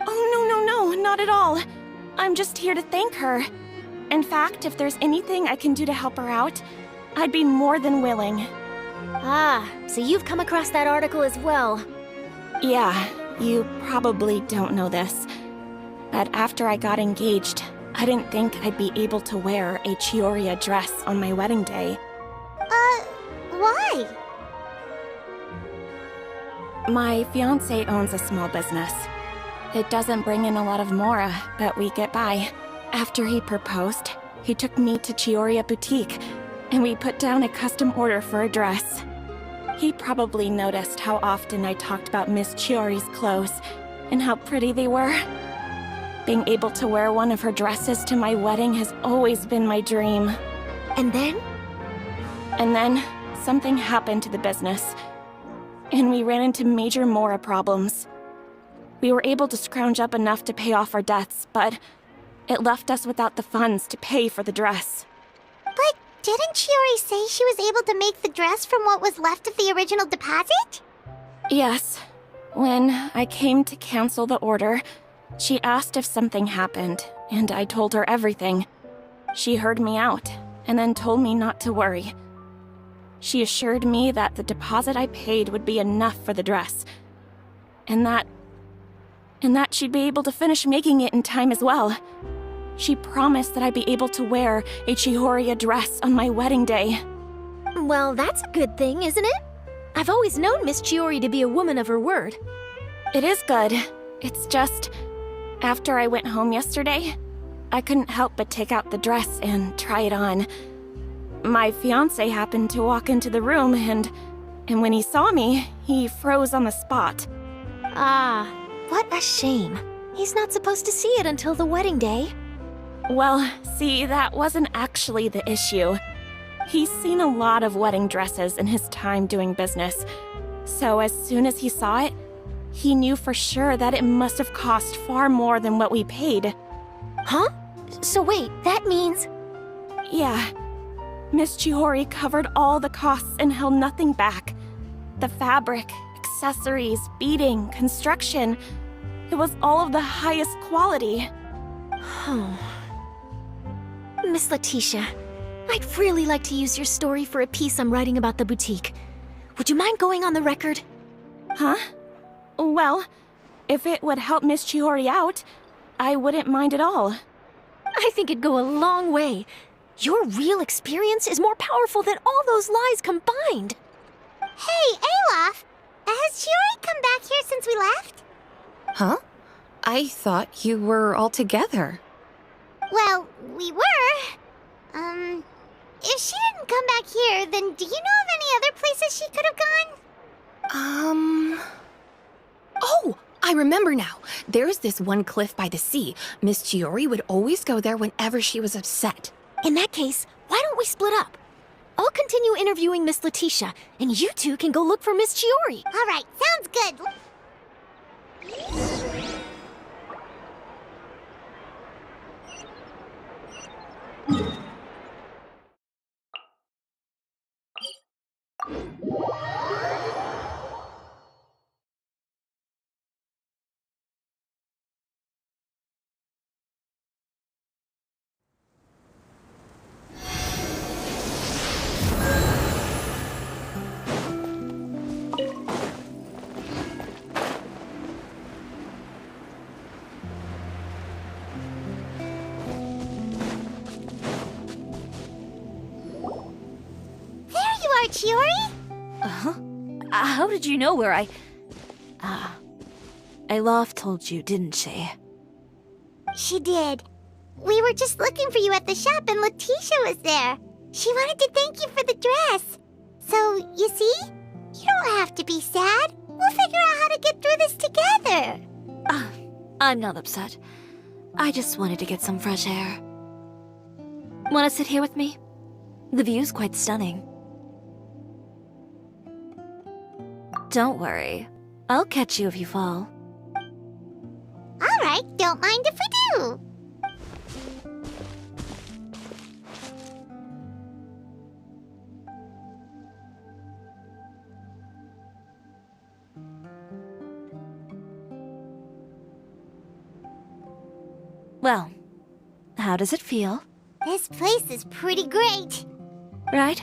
[SPEAKER 5] Oh, no, not at all. I'm just here to thank her. In fact, if there's anything I can do to help her out, I'd be more than willing.
[SPEAKER 3] Ah, so you've come across that article as well.
[SPEAKER 5] Yeah, you probably don't know this, but after I got engaged, I didn't think I'd be able to wear a Chioria dress on my wedding day.
[SPEAKER 4] Why?
[SPEAKER 5] My fiancé owns a small business. It doesn't bring in a lot of mora, but we get by. After he proposed, he took me to Chioria Boutique, and we put down a custom order for a dress. He probably noticed how often I talked about Miss Chiori's clothes, and how pretty they were. Being able to wear one of her dresses to my wedding has always been my dream.
[SPEAKER 3] And then?
[SPEAKER 5] And then, something happened to the business, and we ran into major mora problems. We were able to scrounge up enough to pay off our debts, but it left us without the funds to pay for the dress.
[SPEAKER 4] But didn't Chiori say she was able to make the dress from what was left of the original deposit?
[SPEAKER 5] Yes. When I came to cancel the order, she asked if something happened, and I told her everything. She heard me out, and then told me not to worry. She assured me that the deposit I paid would be enough for the dress, and that she'd be able to finish making it in time as well. She promised that I'd be able to wear a Chioria dress on my wedding day.
[SPEAKER 3] Well, that's a good thing, isn't it? I've always known Miss Chiori to be a woman of her word.
[SPEAKER 5] It is good. It's just, after I went home yesterday, I couldn't help but take out the dress and try it on. My fiancé happened to walk into the room, and when he saw me, he froze on the spot.
[SPEAKER 3] Ah, what a shame. He's not supposed to see it until the wedding day.
[SPEAKER 5] Well, see, that wasn't actually the issue. He's seen a lot of wedding dresses in his time doing business, so as soon as he saw it, he knew for sure that it must have cost far more than what we paid.
[SPEAKER 3] Huh? So wait, that means...
[SPEAKER 5] Yeah. Miss Chiori covered all the costs and held nothing back. The fabric, accessories, beading, construction. It was all of the highest quality.
[SPEAKER 3] Oh. Miss Letitia, I'd really like to use your story for a piece I'm writing about the boutique. Would you mind going on the record?
[SPEAKER 5] Huh? Well, if it would help Miss Chiori out, I wouldn't mind at all.
[SPEAKER 3] I think it'd go a long way. Your real experience is more powerful than all those lies combined.
[SPEAKER 4] Hey, Olaf! Has Chiori come back here since we left?
[SPEAKER 13] Huh? I thought you were all together.
[SPEAKER 4] Well, we were. If she didn't come back here, then do you know of any other places she could have gone?
[SPEAKER 13] Oh, I remember now. There's this one cliff by the sea. Miss Chiori would always go there whenever she was upset.
[SPEAKER 3] In that case, why don't we split up? I'll continue interviewing Miss Letitia, and you two can go look for Miss Chiori.
[SPEAKER 4] All right, sounds good. Chiori?
[SPEAKER 6] Uh-huh. How did you know where I... Alof told you, didn't she?
[SPEAKER 4] She did. We were just looking for you at the shop and Letitia was there. She wanted to thank you for the dress. So, you see? You don't have to be sad. We'll figure out how to get through this together.
[SPEAKER 6] I'm not upset. I just wanted to get some fresh air. Want to sit here with me? The view's quite stunning. Don't worry. I'll catch you if you fall.
[SPEAKER 4] All right, don't mind if we do.
[SPEAKER 6] Well, how does it feel?
[SPEAKER 4] This place is pretty great.
[SPEAKER 6] Right?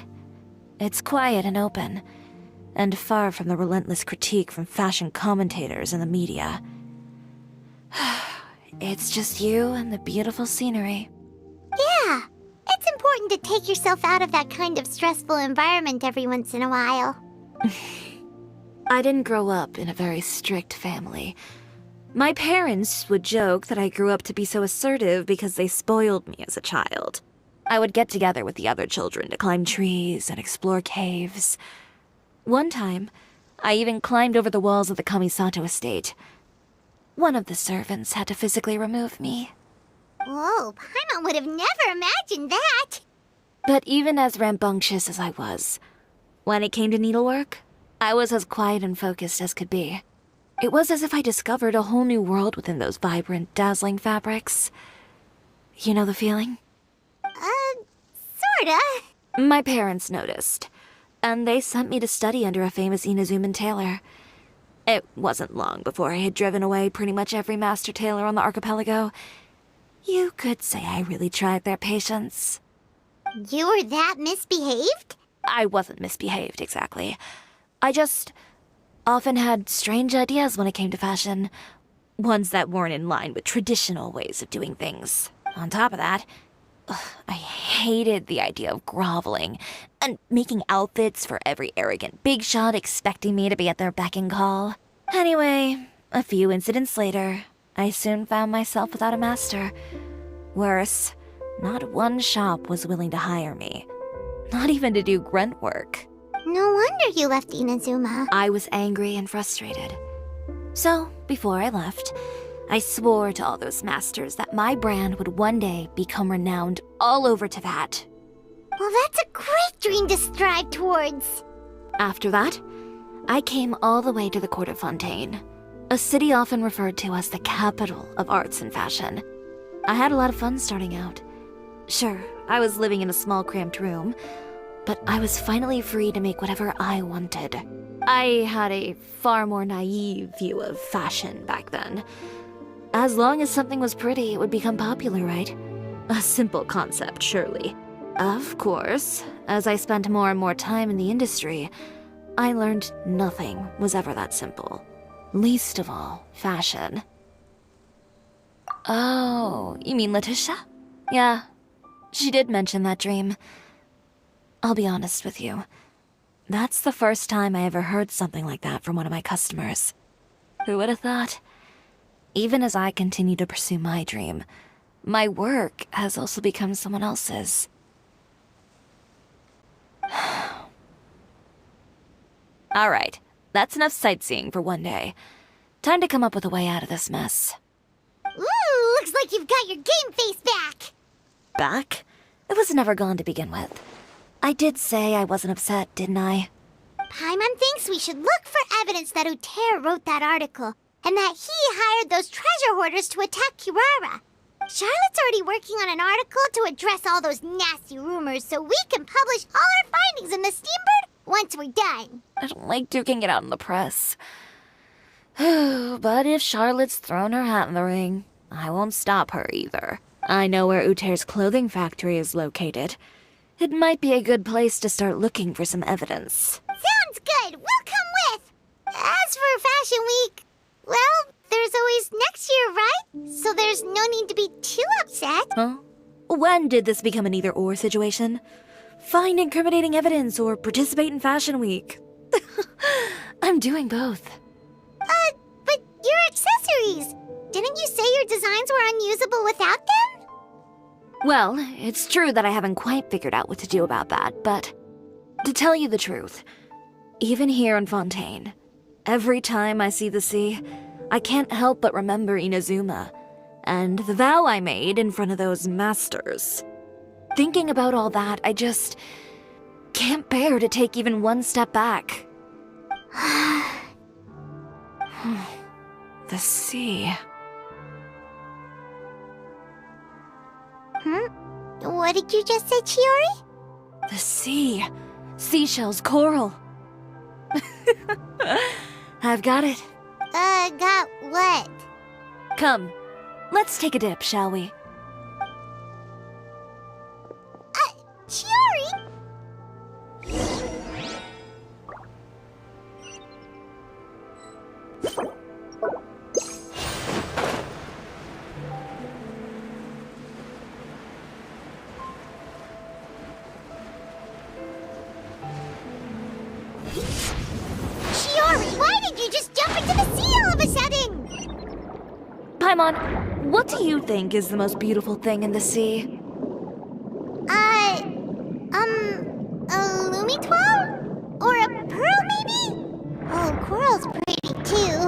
[SPEAKER 6] It's quiet and open, and far from the relentless critique from fashion commentators and the media. It's just you and the beautiful scenery.
[SPEAKER 4] Yeah, it's important to take yourself out of that kind of stressful environment every once in a while.
[SPEAKER 6] I didn't grow up in a very strict family. My parents would joke that I grew up to be so assertive because they spoiled me as a child. I would get together with the other children to climb trees and explore caves. One time, I even climbed over the walls of the Kamisato estate. One of the servants had to physically remove me.
[SPEAKER 4] Whoa, Paimon would have never imagined that.
[SPEAKER 6] But even as rambunctious as I was, when it came to needlework, I was as quiet and focused as could be. It was as if I discovered a whole new world within those vibrant, dazzling fabrics. You know the feeling?
[SPEAKER 4] Sorta.
[SPEAKER 6] My parents noticed, and they sent me to study under a famous Inazuman tailor. It wasn't long before I had driven away pretty much every master tailor on the archipelago. You could say I really tried their patience.
[SPEAKER 4] You were that misbehaved?
[SPEAKER 6] I wasn't misbehaved, exactly. I just often had strange ideas when it came to fashion. Ones that weren't in line with traditional ways of doing things. On top of that, I hated the idea of groveling and making outfits for every arrogant big shot expecting me to be at their beck and call. Anyway, a few incidents later, I soon found myself without a master. Worse, not one shop was willing to hire me. Not even to do grunt work.
[SPEAKER 4] No wonder you left Inazuma.
[SPEAKER 6] I was angry and frustrated. So, before I left, I swore to all those masters that my brand would one day become renowned all over Teyvat.
[SPEAKER 4] Well, that's a great dream to strive towards.
[SPEAKER 6] After that, I came all the way to the court of Fontaine, a city often referred to as the capital of arts and fashion. I had a lot of fun starting out. Sure, I was living in a small cramped room, but I was finally free to make whatever I wanted. I had a far more naive view of fashion back then. As long as something was pretty, it would become popular, right? A simple concept, surely. Of course, as I spent more and more time in the industry, I learned nothing was ever that simple. Least of all, fashion. Oh, you mean Letitia? Yeah, she did mention that dream. I'll be honest with you. That's the first time I ever heard something like that from one of my customers. Who would have thought? Even as I continue to pursue my dream, my work has also become someone else's. Alright, that's enough sightseeing for one day. Time to come up with a way out of this mess.
[SPEAKER 4] Ooh, looks like you've got your game face back.
[SPEAKER 6] Back? It was never gone to begin with. I did say I wasn't upset, didn't I?
[SPEAKER 4] Paimon thinks we should look for evidence that Uter wrote that article, and that he hired those treasure hoarders to attack Kirara. Charlotte's already working on an article to address all those nasty rumors so we can publish all our findings in the Steambird once we're done.
[SPEAKER 6] I don't like duking it out in the press. But if Charlotte's thrown her hat in the ring, I won't stop her either. I know where Uter's clothing factory is located. It might be a good place to start looking for some evidence.
[SPEAKER 4] Sounds good. We'll come with. As for Fashion Week, well, there's always next year, right? So there's no need to be too upset.
[SPEAKER 6] Huh? When did this become an either-or situation? find incriminating evidence or participate in Fashion Week. I'm doing both.
[SPEAKER 4] But your accessories! Didn't you say your designs were unusable without them?
[SPEAKER 6] Well, it's true that I haven't quite figured out what to do about that, but to tell you the truth, even here in Fontaine, every time I see the sea, I can't help but remember Inazuma and the vow I made in front of those masters. Thinking about all that, I just can't bear to take even one step back. The sea.
[SPEAKER 4] What did you just say, Chiori?
[SPEAKER 6] The sea. Seashells, coral. I've got it.
[SPEAKER 4] Got what?
[SPEAKER 6] Come, let's take a dip, shall we?
[SPEAKER 4] Chiori? Chiori, why did you just jump into the sea all of a sudden?
[SPEAKER 6] Paimon, what do you think is the most beautiful thing in the sea?
[SPEAKER 4] A Lumitwell? Or a pearl, maybe? Oh, coral's pretty, too.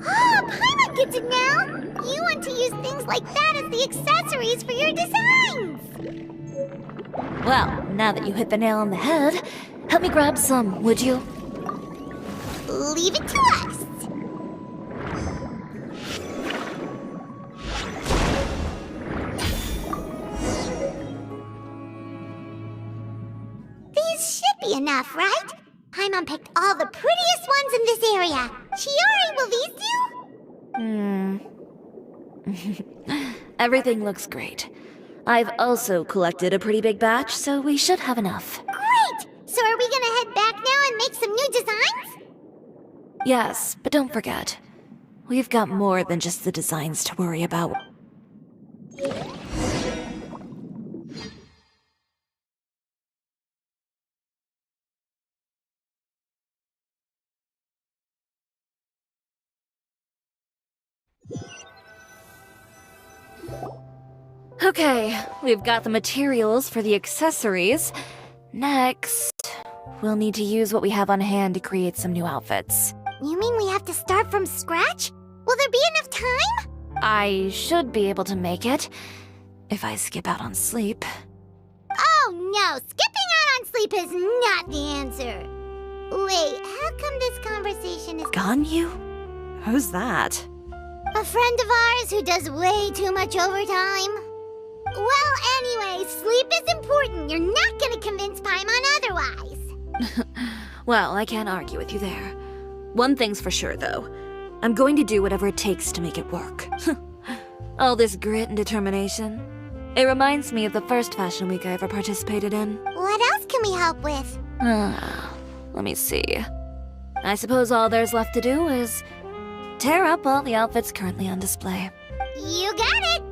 [SPEAKER 4] Ah, Paimon gets it now! You want to use things like that as the accessories for your designs!
[SPEAKER 6] Well, now that you hit the nail on the head, help me grab some, would you?
[SPEAKER 4] Leave it to us! These should be enough, right? Paimon picked all the prettiest ones in this area. Chiori, will these do?
[SPEAKER 6] Everything looks great. I've also collected a pretty big batch, so we should have enough.
[SPEAKER 4] Great! So are we gonna head back now and make some new designs?
[SPEAKER 6] Yes, but don't forget, we've got more than just the designs to worry about. Okay, we've got the materials for the accessories. Next, we'll need to use what we have on hand to create some new outfits.
[SPEAKER 4] You mean we have to start from scratch? Will there be enough time?
[SPEAKER 6] I should be able to make it, if I skip out on sleep.
[SPEAKER 4] Oh no, skipping out on sleep is not the answer. Wait, how come this conversation is...
[SPEAKER 6] Ganyu? Who's that?
[SPEAKER 4] A friend of ours who does way too much overtime. Well, anyway, sleep is important. You're not gonna convince Paimon otherwise.
[SPEAKER 6] Well, I can't argue with you there. One thing's for sure, though. I'm going to do whatever it takes to make it work. All this grit and determination. It reminds me of the first Fashion Week I ever participated in.
[SPEAKER 4] What else can we help with?
[SPEAKER 6] Let me see. I suppose all there's left to do is tear up all the outfits currently on display.
[SPEAKER 4] You got it!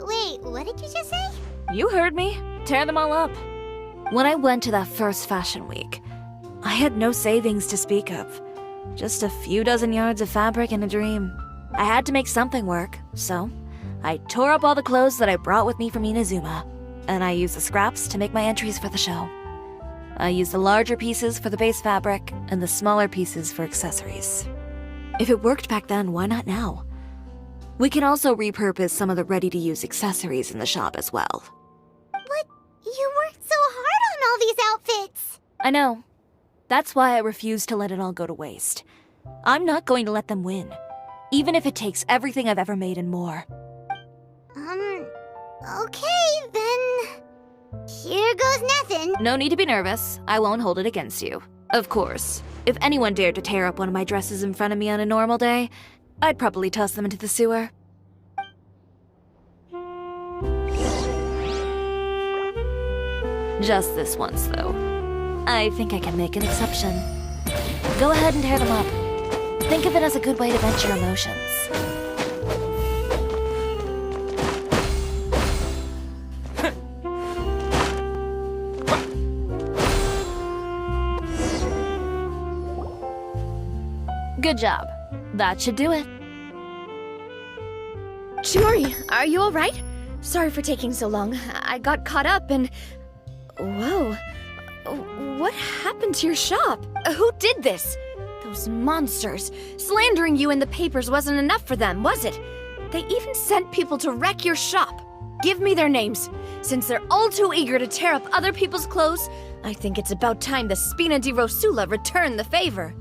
[SPEAKER 4] Wait, what did you just say?
[SPEAKER 6] You heard me. Tear them all up. When I went to that first Fashion Week, I had no savings to speak of. Just a few dozen yards of fabric and a dream. I had to make something work, so I tore up all the clothes that I brought with me from Inazuma, and I used the scraps to make my entries for the show. I used the larger pieces for the base fabric, and the smaller pieces for accessories. If it worked back then, why not now? We can also repurpose some of the ready-to-use accessories in the shop as well.
[SPEAKER 4] But you worked so hard on all these outfits!
[SPEAKER 6] I know. That's why I refuse to let it all go to waste. I'm not going to let them win, even if it takes everything I've ever made and more.
[SPEAKER 4] Okay, then... Here goes nothing.
[SPEAKER 6] No need to be nervous. I won't hold it against you. Of course, if anyone dared to tear up one of my dresses in front of me on a normal day, I'd probably toss them into the sewer. Just this once, though. I think I can make an exception. Go ahead and tear them up. Think of it as a good way to vent your emotions. Good job. That should do it.
[SPEAKER 3] Chiori, are you alright? Sorry for taking so long. I got caught up and... Whoa. What happened to your shop? Who did this? Those monsters. Slandering you in the papers wasn't enough for them, was it? They even sent people to wreck your shop. Give me their names. Since they're all too eager to tear up other people's clothes, I think it's about time the Spina di Rosula return the favor.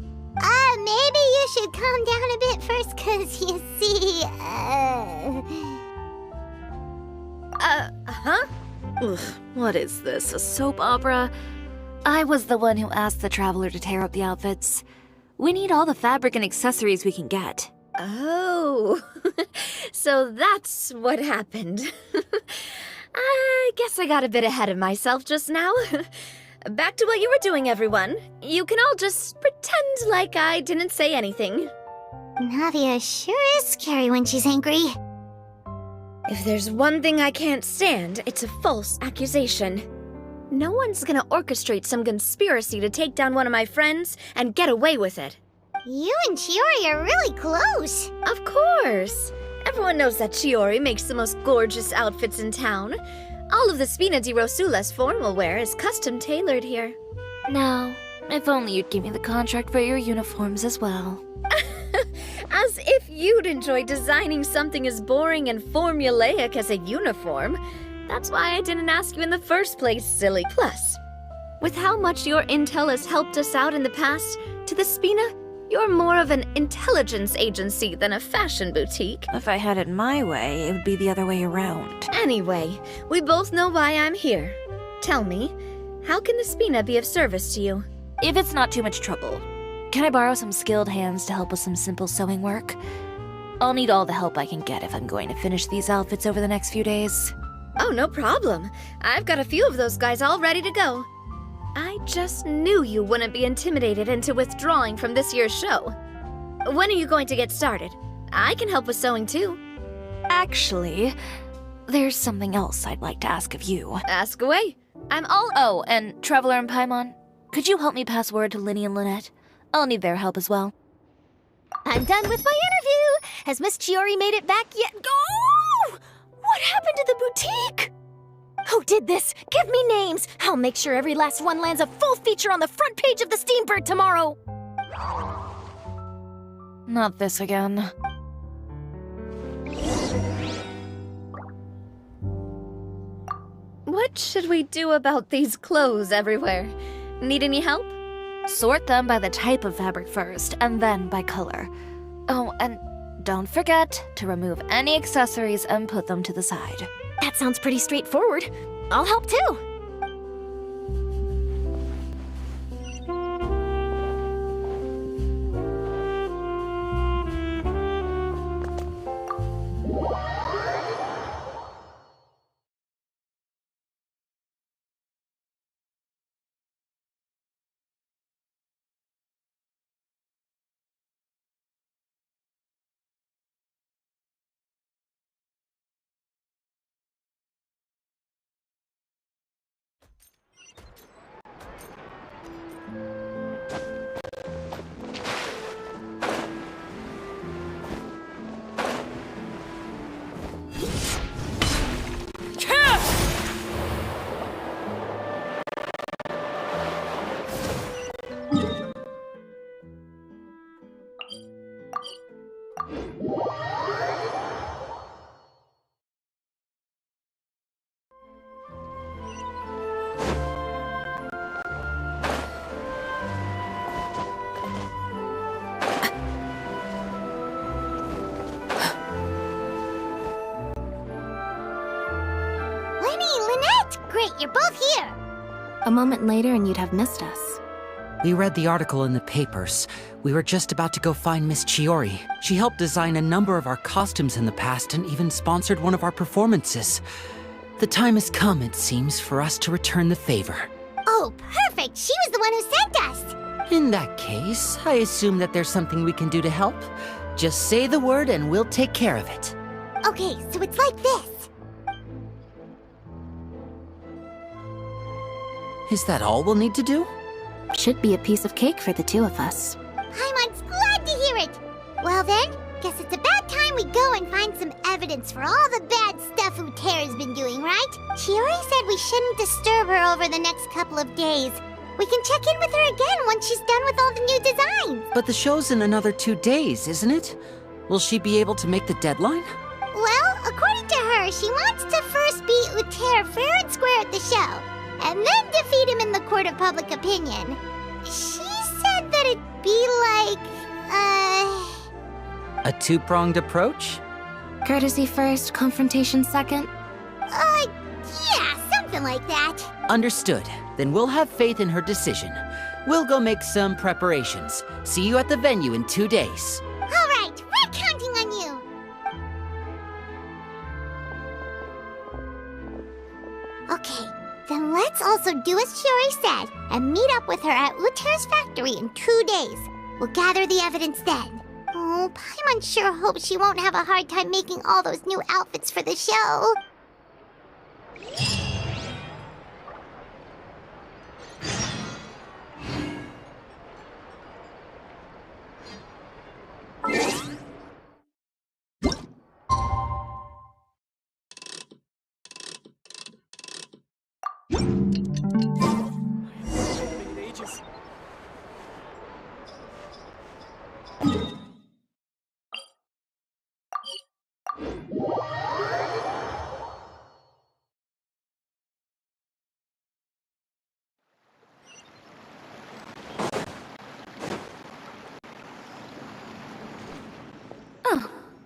[SPEAKER 4] Maybe you should calm down a bit first, 'cause you see,
[SPEAKER 6] Ugh, what is this, a soap opera? I was the one who asked the traveler to tear up the outfits. We need all the fabric and accessories we can get.
[SPEAKER 3] Oh, so that's what happened. I guess I got a bit ahead of myself just now. Back to what you were doing, everyone. You can all just pretend like I didn't say anything.
[SPEAKER 4] Navia sure is scary when she's angry.
[SPEAKER 3] If there's one thing I can't stand, it's a false accusation. No one's gonna orchestrate some conspiracy to take down one of my friends and get away with it.
[SPEAKER 4] You and Chiori are really close.
[SPEAKER 3] Of course. Everyone knows that Chiori makes the most gorgeous outfits in town. All of the Spina di Rosula's formal wear is custom tailored here.
[SPEAKER 6] Now, if only you'd give me the contract for your uniforms as well.
[SPEAKER 3] As if you'd enjoy designing something as boring and formulaic as a uniform. That's why I didn't ask you in the first place, silly. Plus, with how much your intel has helped us out in the past, to the Spina, you're more of an intelligence agency than a fashion boutique.
[SPEAKER 6] If I had it my way, it would be the other way around.
[SPEAKER 3] Anyway, we both know why I'm here. Tell me, how can the Spina be of service to you?
[SPEAKER 6] If it's not too much trouble, can I borrow some skilled hands to help with some simple sewing work? I'll need all the help I can get if I'm going to finish these outfits over the next few days.
[SPEAKER 3] Oh, no problem. I've got a few of those guys all ready to go. I just knew you wouldn't be intimidated into withdrawing from this year's show. When are you going to get started? I can help with sewing too.
[SPEAKER 6] Actually, there's something else I'd like to ask of you.
[SPEAKER 3] Ask away. I'm all—
[SPEAKER 6] Oh, and Traveler and Paimon, could you help me pass word to Linny and Lynette? I'll need their help as well.
[SPEAKER 3] I'm done with my interview. Has Miss Chiori made it back yet? Oh! What happened to the boutique? Who did this? Give me names. I'll make sure every last one lands a full feature on the front page of the Steambird tomorrow.
[SPEAKER 6] Not this again.
[SPEAKER 3] What should we do about these clothes everywhere? Need any help?
[SPEAKER 6] Sort them by the type of fabric first, and then by color. Oh, and don't forget to remove any accessories and put them to the side.
[SPEAKER 3] That sounds pretty straightforward. I'll help too.
[SPEAKER 4] Great, you're both here.
[SPEAKER 1] A moment later and you'd have missed us.
[SPEAKER 14] We read the article in the papers. We were just about to go find Miss Chiori. She helped design a number of our costumes in the past and even sponsored one of our performances. The time has come, it seems, for us to return the favor.
[SPEAKER 4] Oh, perfect! She was the one who sent us!
[SPEAKER 14] In that case, I assume that there's something we can do to help. Just say the word and we'll take care of it.
[SPEAKER 4] Okay, so it's like this.
[SPEAKER 14] Is that all we'll need to do?
[SPEAKER 1] Should be a piece of cake for the two of us.
[SPEAKER 4] Paimon's glad to hear Well then, guess it's about time we go and find some evidence for all the bad stuff Uterra's been doing, right? Chiori said we shouldn't disturb her over the next couple of days. We can check in with her again once she's done with all the new designs.
[SPEAKER 14] But the show's in another 2 days, isn't it? Will she be able to make the deadline?
[SPEAKER 4] Well, according to her, she wants to first beat Uter fair and square at the show, and then defeat him in the court of public opinion. She said that it'd be like,
[SPEAKER 14] A two-pronged approach?
[SPEAKER 1] Courtesy first, confrontation second?
[SPEAKER 4] Yeah, something like that.
[SPEAKER 14] Understood. Then we'll have faith in her decision. We'll go make some preparations. See you at the venue in 2 days.
[SPEAKER 4] All right, we're counting on you. Okay, then let's also do as Chiori said and meet up with her at Uter's factory in 2 days. We'll gather the evidence then. Oh, Paimon sure hopes she won't have a hard time making all those new outfits for the show.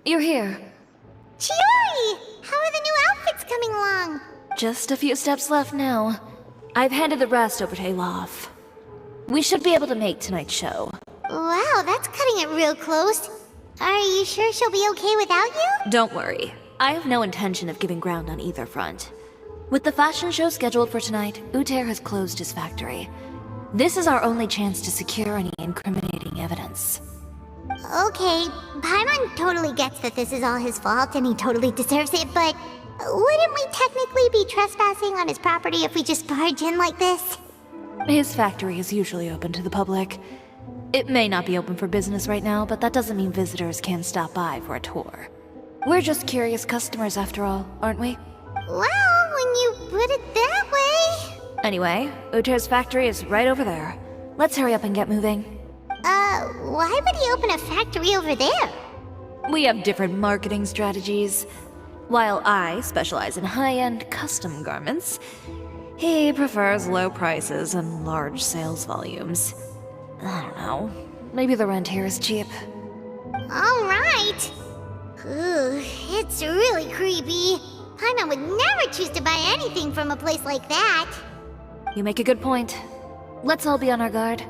[SPEAKER 6] You're here.
[SPEAKER 4] Chiori! How are the new outfits coming along?
[SPEAKER 6] Just a few steps left now. I've handed the rest over to Olaf. We should be able to make tonight's show.
[SPEAKER 4] Wow, that's cutting it real close. Are you sure she'll be okay without you?
[SPEAKER 6] Don't worry. I have no intention of giving ground on either front. With the fashion show scheduled for tonight, Uter has closed his factory. This is our only chance to secure any incriminating evidence.
[SPEAKER 4] Okay, Paimon totally gets that this is all his fault and he totally deserves it, but wouldn't we technically be trespassing on his property if we just barge in like this?
[SPEAKER 6] His factory is usually open to the public. It may not be open for business right now, but that doesn't mean visitors can't stop by for a tour. We're just curious customers after all, aren't we?
[SPEAKER 4] Well, when you put it that way...
[SPEAKER 6] Anyway, Uter's factory is right over there. Let's hurry up and get moving.
[SPEAKER 4] Why would he open a factory over there?
[SPEAKER 6] We have different marketing strategies. While I specialize in high-end custom garments, he prefers low prices and large sales volumes. I don't know. Maybe the rent here is cheap.
[SPEAKER 4] Alright. It's really creepy. Paimon would never choose to buy anything from a place like that.
[SPEAKER 6] You make a good point. Let's all be on our guard.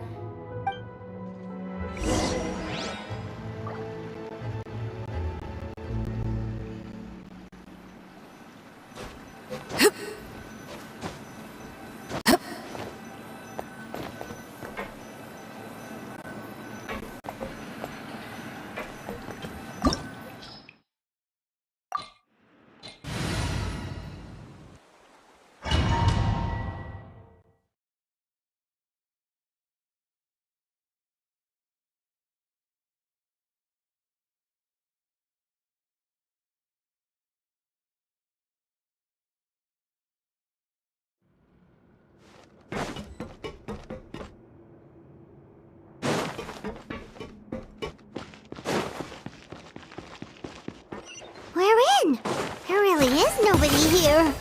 [SPEAKER 4] We're in! There really is nobody here.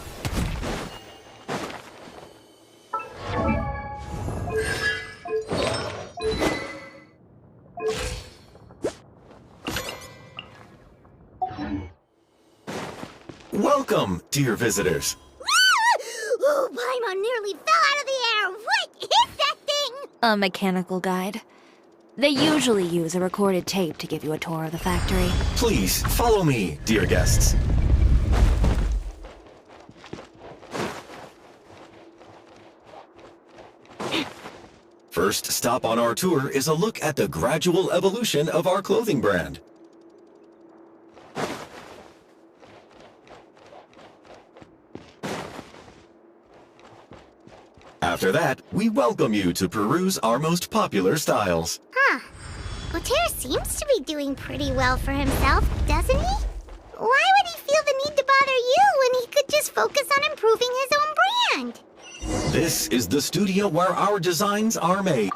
[SPEAKER 15] Welcome, dear visitors.
[SPEAKER 4] Oh, Paimon nearly fell out of the air! What is that thing?
[SPEAKER 6] A mechanical guide. They usually use a recorded tape to give you a tour of the factory.
[SPEAKER 15] Please, follow me, dear guests. First stop on our tour is a look at the gradual evolution of our clothing brand. After that, we welcome you to peruse our most popular styles.
[SPEAKER 4] Huh. Uter Uter seems to be doing pretty well for himself, doesn't he? Why would he feel the need to bother you when he could just focus on improving his own brand?
[SPEAKER 15] This is the studio where our designs are made.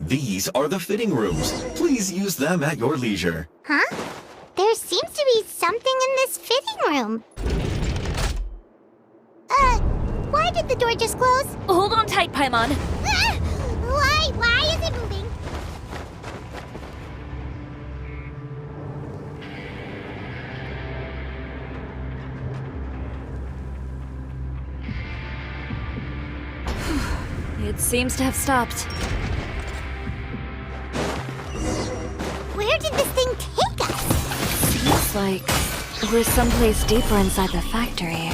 [SPEAKER 15] These are the fitting rooms. Please use them at your leisure.
[SPEAKER 4] Huh? There seems to be something in this fitting room. Why did the door just close?
[SPEAKER 6] Hold on tight, Paimon.
[SPEAKER 4] Why is it moving?
[SPEAKER 6] It seems to have stopped.
[SPEAKER 4] Where did this thing take us?
[SPEAKER 6] Seems like we're someplace deeper inside the factory.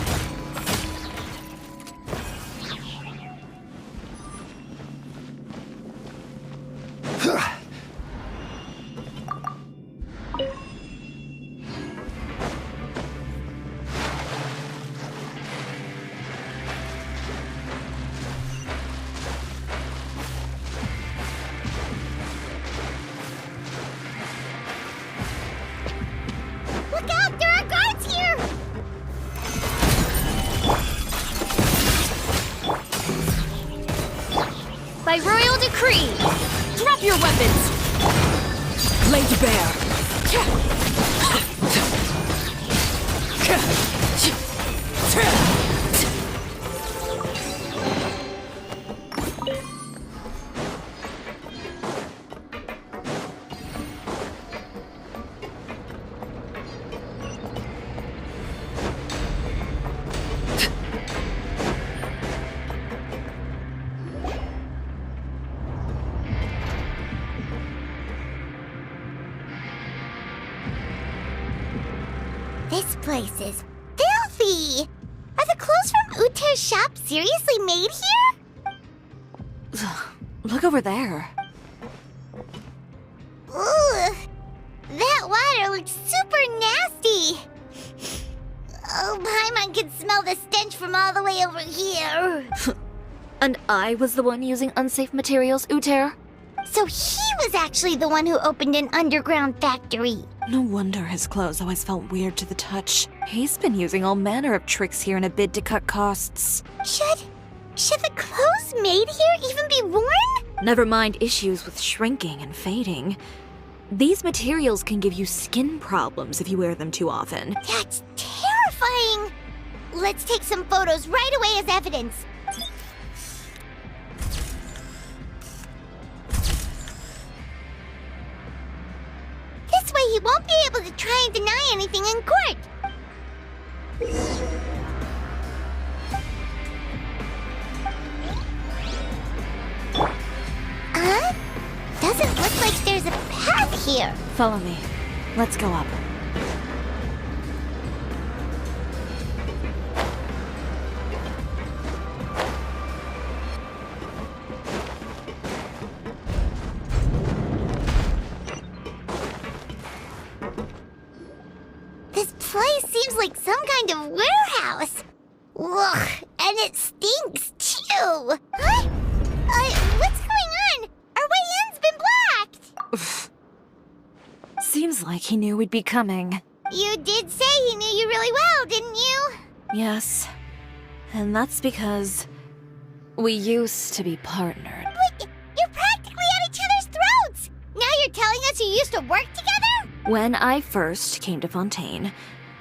[SPEAKER 4] Look out! There are guards here!
[SPEAKER 1] By royal decree, drop your weapons! Lay to bear!
[SPEAKER 4] This place is filthy! Are the clothes from Uter's shop seriously made here?
[SPEAKER 6] Look over there.
[SPEAKER 4] Ugh! That water looks super nasty! Oh, Paimon can smell the stench from all the way over here.
[SPEAKER 6] And I was the one using unsafe materials, Uter?
[SPEAKER 4] So he was actually the one who opened an underground factory.
[SPEAKER 6] No wonder his clothes always felt weird to the touch. He's been using all manner of tricks here in a bid to cut costs.
[SPEAKER 4] Should the clothes made here even be worn?
[SPEAKER 6] Never mind issues with shrinking and fading. These materials can give you skin problems if you wear them too often.
[SPEAKER 4] That's terrifying! Let's take some photos right away as evidence. This way he won't be able to try and deny anything in court. Doesn't look like there's a path here.
[SPEAKER 6] Follow me. Let's go up.
[SPEAKER 4] This place seems like some kind of warehouse. Ugh, and it stinks too. Huh? What's going on? Our way in's been blocked.
[SPEAKER 6] Seems like he knew we'd be coming.
[SPEAKER 4] You did say he knew you really well, didn't you?
[SPEAKER 6] Yes. And that's because we used to be partnered.
[SPEAKER 4] But you're practically at each other's throats. Now you're telling us you used to work together?
[SPEAKER 6] When I first came to Fontaine,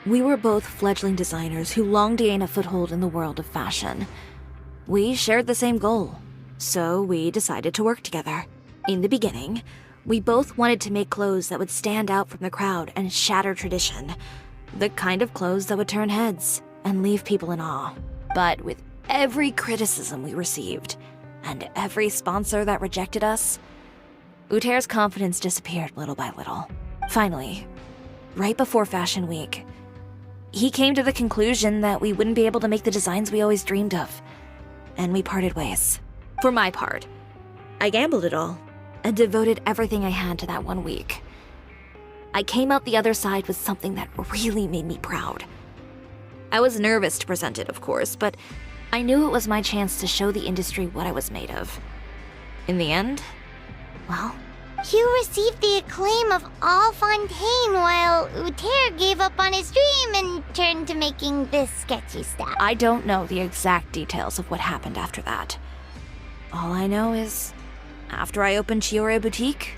[SPEAKER 6] we were both fledgling designers who longed to gain a foothold in the world of fashion. We shared the same goal, so we decided to work together. In the beginning, we both wanted to make clothes that would stand out from the crowd and shatter tradition. The kind of clothes that would turn heads and leave people in awe. But with every criticism we received, and every sponsor that rejected us, Uter's confidence disappeared little by little. Finally, right before Fashion Week, he came to the conclusion that we wouldn't be able to make the designs we always dreamed of, and we parted ways. For my part, I gambled it all and devoted everything I had to that 1 week. I came out the other side with something that really made me proud. I was nervous to present it, of course, but I knew it was my chance to show the industry what I was made of. In the end, well...
[SPEAKER 4] You received the acclaim of all Fontaine while Uter gave up on his dream and turned to making this sketchy stuff.
[SPEAKER 6] I don't know the exact details of what happened after that. All I know is, after I opened Chioria Boutique,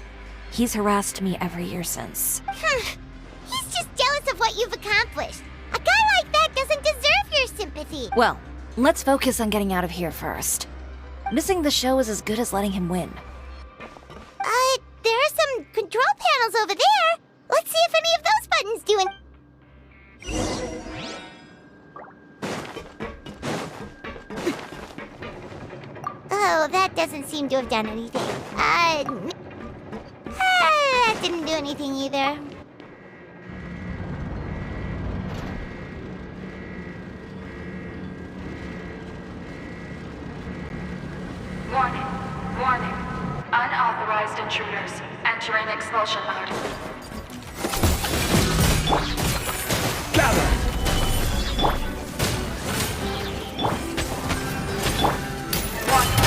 [SPEAKER 6] he's harassed me every year since.
[SPEAKER 4] He's just jealous of what you've accomplished. A guy like that doesn't deserve your sympathy.
[SPEAKER 6] Well, let's focus on getting out of here first. Missing the show is as good as letting him win.
[SPEAKER 4] There are some control panels over there. Let's see if any of those buttons do Oh, that doesn't seem to have done anything. That didn't do anything either.
[SPEAKER 16] Warning. Warning. Unauthorized intruders entering expulsion mode.
[SPEAKER 7] Gather!
[SPEAKER 16] Warning.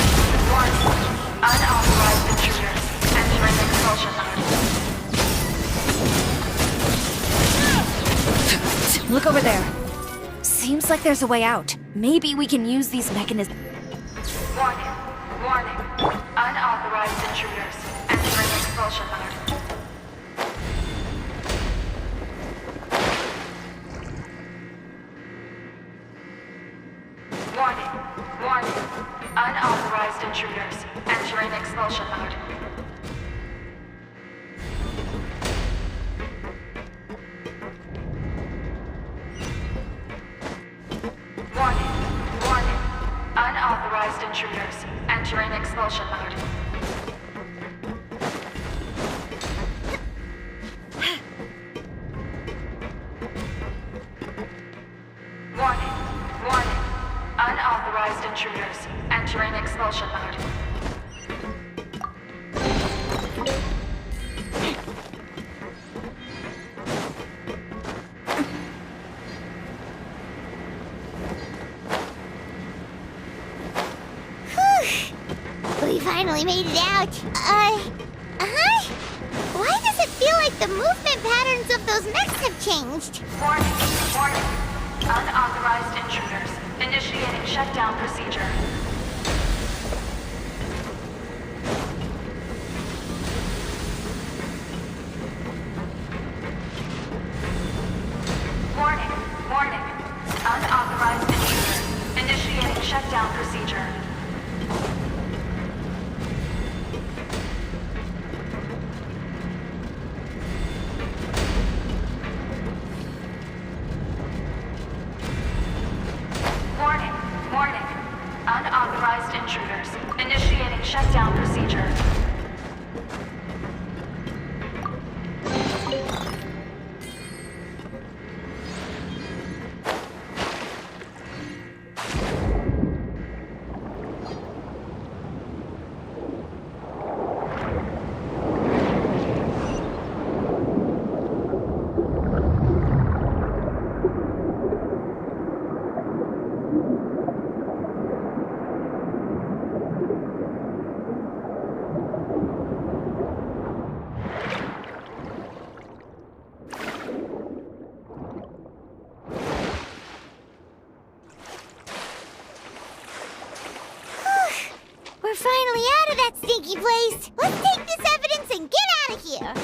[SPEAKER 16] Unauthorized intruders entering expulsion mode.
[SPEAKER 6] Look over there. Seems like there's a way out. Maybe we can use these mechanisms.
[SPEAKER 16] Warning. Warning. Unauthorized intruders entering expulsion mode. Warning. Warning. Unauthorized intruders entering expulsion mode. Warning. Warning. Unauthorized intruders entering expulsion mode. Warning. Warning. Unauthorized intruders entering expulsion mode.
[SPEAKER 4] We finally made it out. Why does it feel like the movement patterns of those mechs have changed?
[SPEAKER 16] Warning. Warning. Unauthorized intruders initiating shutdown procedure. Warning. Warning. Unauthorized intruders initiating shutdown procedure. Warning. Warning. Unauthorized intruders initiating shutdown procedure.
[SPEAKER 4] We're finally out of that stinky place. Let's take this evidence and get out of here.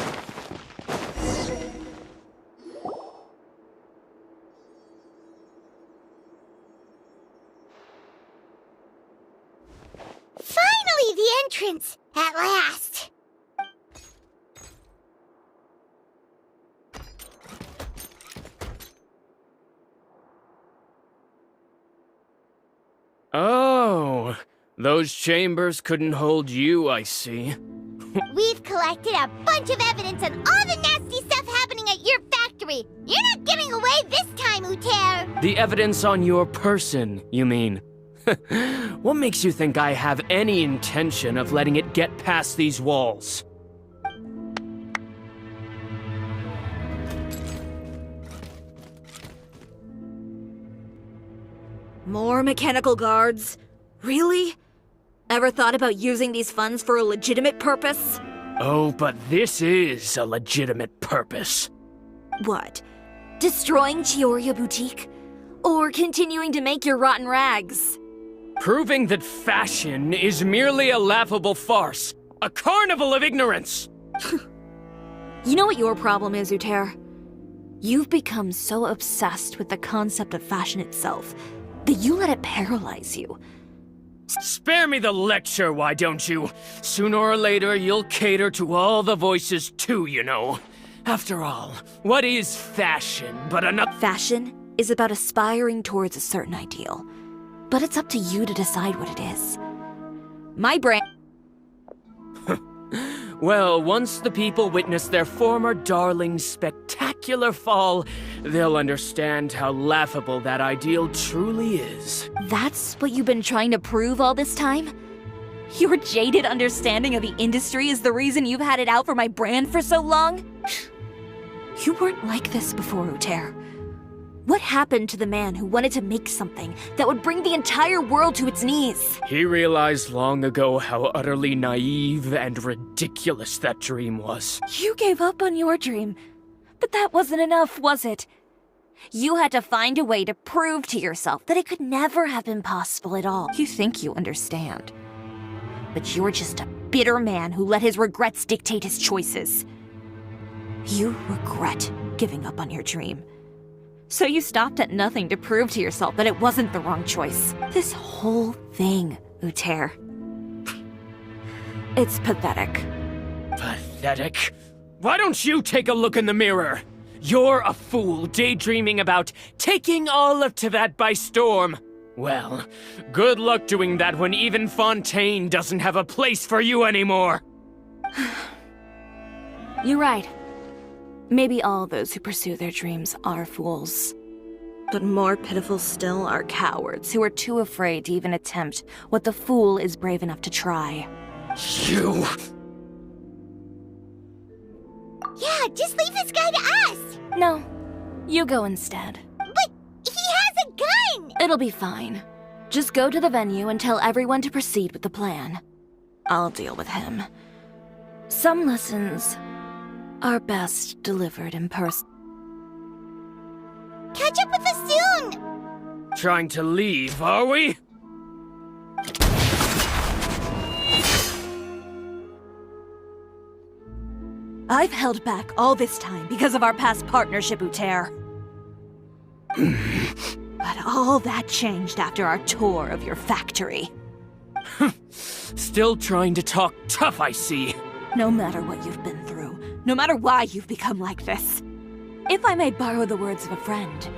[SPEAKER 4] Finally, the entrance! At last!
[SPEAKER 17] Oh, those chambers couldn't hold you, I see.
[SPEAKER 4] We've collected a bunch of evidence on all the nasty stuff happening at your factory. You're not getting away this time, Uter.
[SPEAKER 17] The evidence on your person, you mean? What makes you think I have any intention of letting it get past these walls?
[SPEAKER 6] More mechanical guards? Really? Ever thought about using these funds for a legitimate purpose?
[SPEAKER 17] Oh, but this is a legitimate purpose.
[SPEAKER 6] What? Destroying Chioria Boutique? Or continuing to make your rotten rags?
[SPEAKER 17] Proving that fashion is merely a laughable farce. A carnival of ignorance!
[SPEAKER 6] You know what your problem is, Uter? You've become so obsessed with the concept of fashion itself that you let it paralyze you.
[SPEAKER 17] Spare me the lecture, why don't you? Sooner or later, you'll cater to all the voices too, you know. After all, what is fashion but enough?
[SPEAKER 6] Fashion is about aspiring towards a certain ideal. But it's up to you to decide what it is. My brand...
[SPEAKER 17] Well, once the people witness their former darling's spectacular fall, they'll understand how laughable that ideal truly is.
[SPEAKER 6] That's what you've been trying to prove all this time? Your jaded understanding of the industry is the reason you've had it out for my brand for so long? You weren't like this before, Uter. What happened to the man who wanted to make something that would bring the entire world to its knees?
[SPEAKER 17] He realized long ago how utterly naive and ridiculous that dream was.
[SPEAKER 6] You gave up on your dream, but that wasn't enough, was it? You had to find a way to prove to yourself that it could never have been possible at all. You think you understand, but you're just a bitter man who let his regrets dictate his choices. You regret giving up on your dream. So you stopped at nothing to prove to yourself that it wasn't the wrong choice. This whole thing, Uter. It's pathetic.
[SPEAKER 17] Pathetic? Why don't you take a look in the mirror? You're a fool daydreaming about taking all of Tibet by storm. Well, good luck doing that when even Fontaine doesn't have a place for you anymore.
[SPEAKER 6] You're right. Maybe all those who pursue their dreams are fools. But more pitiful still are cowards who are too afraid to even attempt what the fool is brave enough to try.
[SPEAKER 17] You...
[SPEAKER 4] Yeah, just leave this guy to us!
[SPEAKER 6] No, you go instead.
[SPEAKER 4] But he has a gun!
[SPEAKER 6] It'll be fine. Just go to the venue and tell everyone to proceed with the plan. I'll deal with him. Some lessons are best delivered in person.
[SPEAKER 4] Catch up with us soon!
[SPEAKER 17] Trying to leave, are we?
[SPEAKER 6] I've held back all this time because of our past partnership, Uter. But all that changed after our tour of your factory.
[SPEAKER 17] Still trying to talk tough, I see.
[SPEAKER 6] No matter what you've been through, no matter why you've become like this. If I may borrow the words of a friend,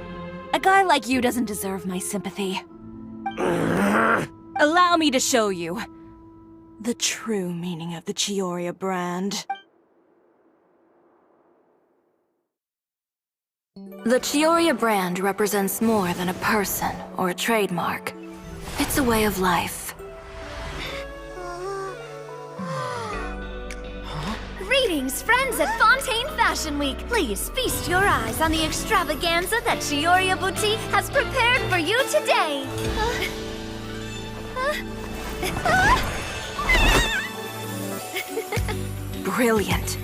[SPEAKER 6] a guy like you doesn't deserve my sympathy. Allow me to show you the true meaning of the Chioria brand. The Chioria brand represents more than a person or a trademark. It's a way of life.
[SPEAKER 18] Greetings, friends at Fontaine Fashion Week. Please feast your eyes on the extravaganza that Chioria Boutique has prepared for you today.
[SPEAKER 6] Brilliant,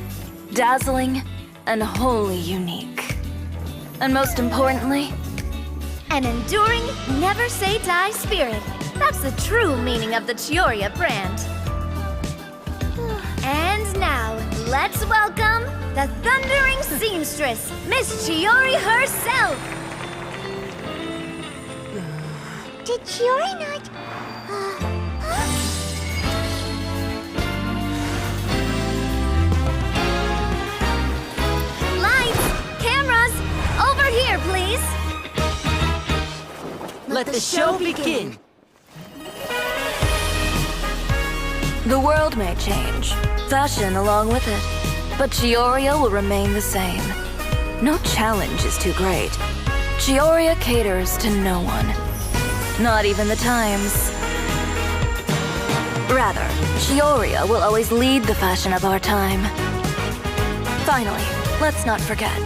[SPEAKER 6] dazzling, and wholly unique. And most importantly,
[SPEAKER 18] An enduring, never-say-die spirit. That's the true meaning of the Chioria brand. And now, let's welcome the thundering seamstress, Miss Chiori herself!
[SPEAKER 4] Did Chiori not...
[SPEAKER 18] Lights! Cameras! Over here, please!
[SPEAKER 14] Let the show begin!
[SPEAKER 6] the world may change, fashion along with it, but Chioria will remain the same. No challenge is too great. Chioria caters to no one, not even the times. Rather, Chioria will always lead the fashion of our time. Finally, let's not forget.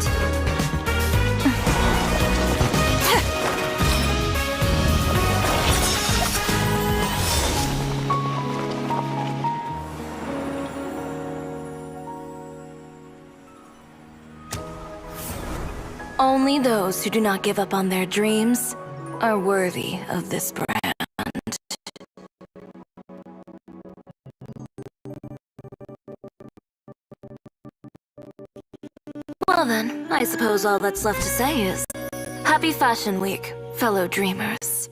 [SPEAKER 6] Only those who do not give up on their dreams are worthy of this brand. Well then, I suppose all that's left to say is, Happy Fashion Week, fellow dreamers.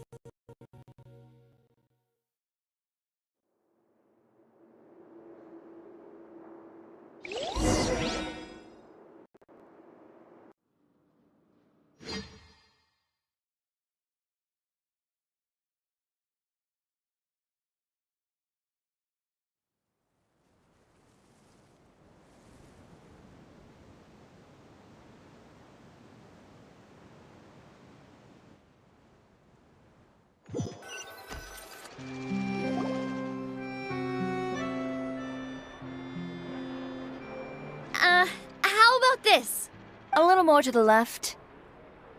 [SPEAKER 18] How about this?
[SPEAKER 6] A little more to the left.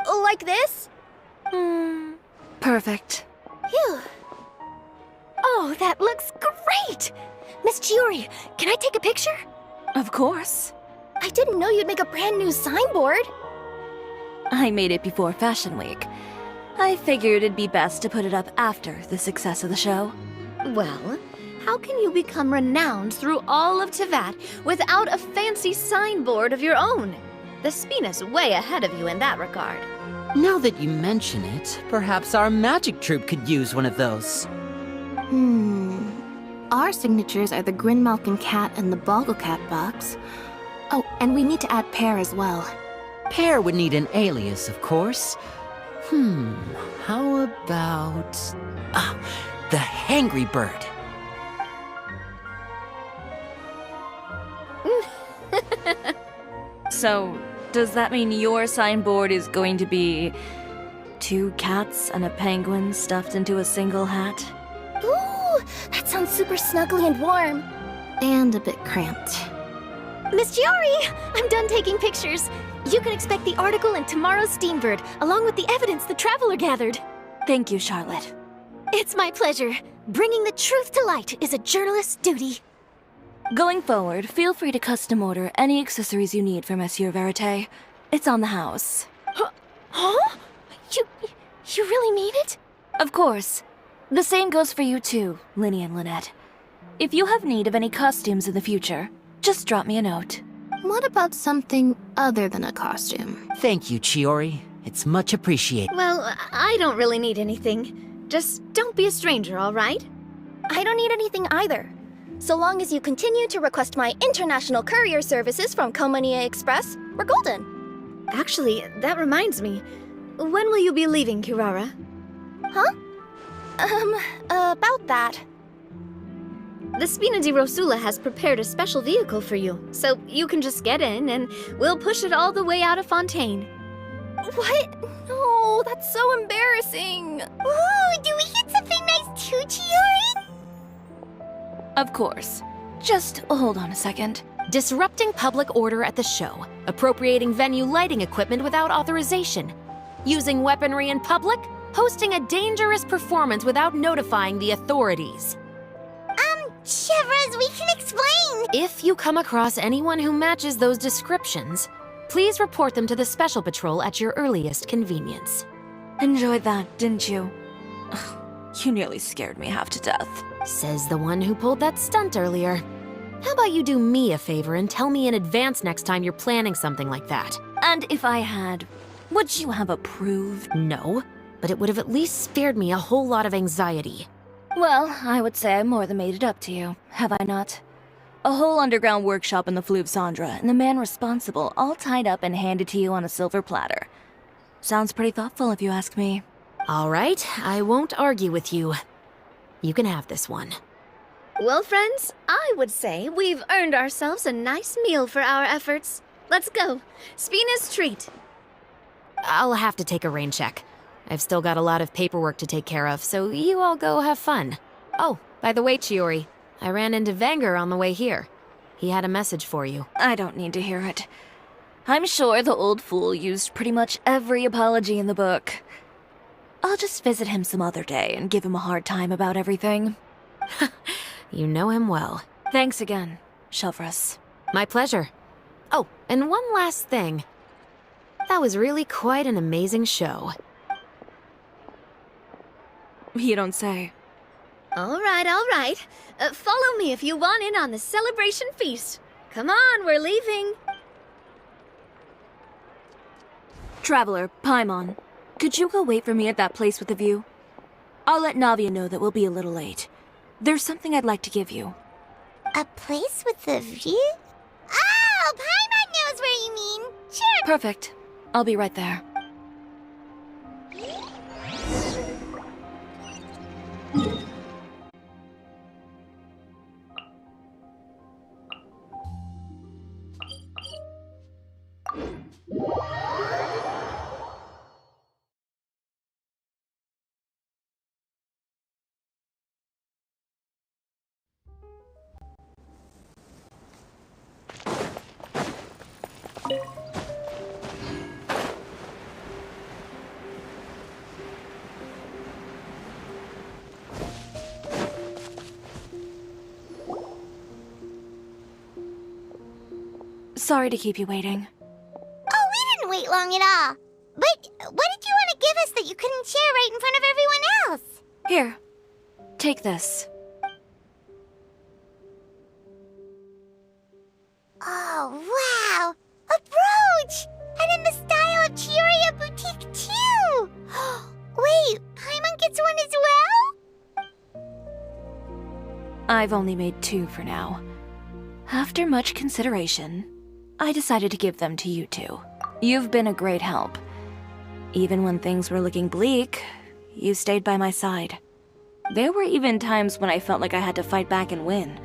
[SPEAKER 18] Like this?
[SPEAKER 6] Perfect.
[SPEAKER 18] Phew. Oh, that looks great! Miss Chiori, can I take a picture?
[SPEAKER 6] Of course.
[SPEAKER 18] I didn't know you'd make a brand new signboard.
[SPEAKER 6] I made it before Fashion Week. I figured it'd be best to put it up after the success of the show.
[SPEAKER 18] Well, how can you become renowned through all of Tevat without a fancy signboard of your own? The Spina's way ahead of you in that regard.
[SPEAKER 14] Now that you mention it, perhaps our magic troupe could use one of those.
[SPEAKER 13] Our signatures are the Grinmalkin cat and the Bogglecat box. Oh, and we need to add Pear as well.
[SPEAKER 14] Pear would need an alias, of course. How about... the Hangry Bird.
[SPEAKER 6] So, does that mean your signboard is going to be 2 cats and a penguin stuffed into a single hat?
[SPEAKER 18] Ooh, that sounds super snuggly and warm.
[SPEAKER 13] And a bit cramped.
[SPEAKER 18] Miss Chiori, I'm done taking pictures. You can expect the article in tomorrow's Steambird, along with the evidence the Traveler gathered.
[SPEAKER 6] Thank you, Charlotte.
[SPEAKER 18] It's my pleasure. Bringing the truth to light is a journalist's duty.
[SPEAKER 6] Going forward, feel free to custom order any accessories you need for Monsieur Verite. It's on the house.
[SPEAKER 18] Huh? You really mean it?
[SPEAKER 6] Of course. The same goes for you too, Linny and Lynette. If you have need of any costumes in the future, just drop me a note.
[SPEAKER 13] What about something other than a costume?
[SPEAKER 14] Thank you, Chiori. It's much appreciated.
[SPEAKER 18] Well, I don't really need anything. Just don't be a stranger, all right? I don't need anything either. So long as you continue to request my international courier services from Komania Express, we're golden. Actually, that reminds me. When will you be leaving, Kirara? Huh? About that. The Spina di Rosula has prepared a special vehicle for you, so you can just get in and we'll push it all the way out of Fontaine. What? No, that's so embarrassing.
[SPEAKER 4] Ooh, do we get something nice too, Chiori?
[SPEAKER 6] Of course. Just hold on a second.
[SPEAKER 1] Disrupting public order at the show, appropriating venue lighting equipment without authorization, using weaponry in public, hosting a dangerous performance without notifying the authorities.
[SPEAKER 4] Chevras, we can explain!
[SPEAKER 1] If you come across anyone who matches those descriptions, please report them to the Special Patrol at your earliest convenience.
[SPEAKER 6] Enjoyed that, didn't you? Ugh, you nearly scared me half to death.
[SPEAKER 1] Says the one who pulled that stunt earlier. How about you do me a favor and tell me in advance next time you're planning something like that?
[SPEAKER 6] And if I had, would you have approved?
[SPEAKER 1] No, but it would have at least spared me a whole lot of anxiety.
[SPEAKER 6] Well, I would say I more than made it up to you, have I not? A whole underground workshop in the Fleuve Cendre, and the man responsible all tied up and handed to you on a silver platter. Sounds pretty thoughtful if you ask me.
[SPEAKER 1] All right, I won't argue with you. You can have this one.
[SPEAKER 18] Well, friends, I would say we've earned ourselves a nice meal for our efforts. Let's go. Spina's treat.
[SPEAKER 1] I'll have to take a rain check. I've still got a lot of paperwork to take care of, so you all go have fun. Oh, by the way, Chiori, I ran into Vanger on the way here. He had a message for you.
[SPEAKER 6] I don't need to hear it. I'm sure the old fool used pretty much every apology in the book. I'll just visit him some other day and give him a hard time about everything.
[SPEAKER 1] You know him well.
[SPEAKER 6] Thanks again, Chevras.
[SPEAKER 1] My pleasure. Oh, and one last thing. That was really quite an amazing show.
[SPEAKER 6] You don't say.
[SPEAKER 18] All right, all right. Follow me if you want in on the celebration feast. Come on, we're leaving.
[SPEAKER 6] Traveler, Paimon, could you go wait for me at that place with the view? I'll let Navia know that we'll be a little late. There's something I'd like to give you.
[SPEAKER 4] A place with a view? Oh, Paimon knows where you mean. Sure.
[SPEAKER 6] Perfect. I'll be right there. Sorry to keep you waiting.
[SPEAKER 4] Oh, we didn't wait long at all. But what did you want to give us that you couldn't share right in front of everyone else?
[SPEAKER 6] Here, take this.
[SPEAKER 4] Oh, wow! A brooch! And in the style of Chioria Boutique, too! Wait, Paimon gets one as well?
[SPEAKER 6] I've only made 2 for now. After much consideration, I decided to give them to you two. You've been a great help. Even when things were looking bleak, you stayed by my side. There were even times when I felt like I had to fight back and win,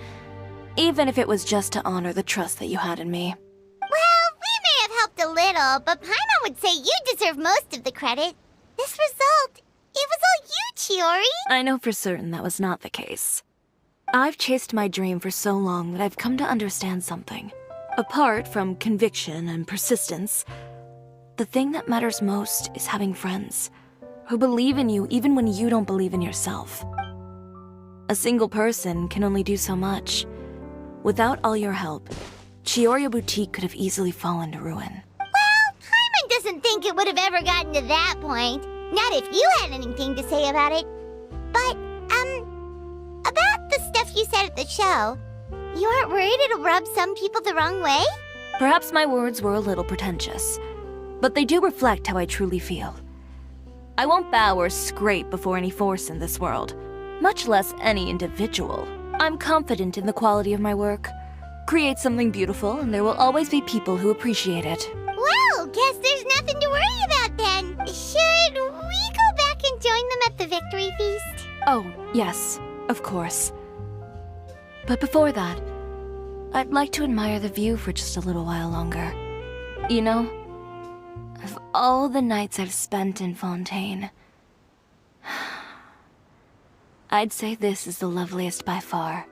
[SPEAKER 6] even if it was just to honor the trust that you had in me.
[SPEAKER 4] Well, we may have helped a little, but Paimon would say you deserve most of the credit. This result, it was all you, Chiori.
[SPEAKER 6] I know for certain that was not the case. I've chased my dream for so long that I've come to understand something. Apart from conviction and persistence, the thing that matters most is having friends who believe in you even when you don't believe in yourself. A single person can only do so much. Without all your help, Chioria Boutique could have easily fallen to ruin.
[SPEAKER 4] Well, Paimon doesn't think it would have ever gotten to that point. Not if you had anything to say about it. But, about the stuff you said at the show, you aren't worried it'll rub some people the wrong way?
[SPEAKER 6] Perhaps my words were a little pretentious, but they do reflect how I truly feel. I won't bow or scrape before any force in this world, much less any individual. I'm confident in the quality of my work. Create something beautiful, and there will always be people who appreciate it.
[SPEAKER 4] Well, guess there's nothing to worry about then. Should we go back and join them at the victory feast?
[SPEAKER 6] Oh, yes, of course. But before that, I'd like to admire the view for just a little while longer. You know, of all the nights I've spent in Fontaine, I'd say this is the loveliest by far.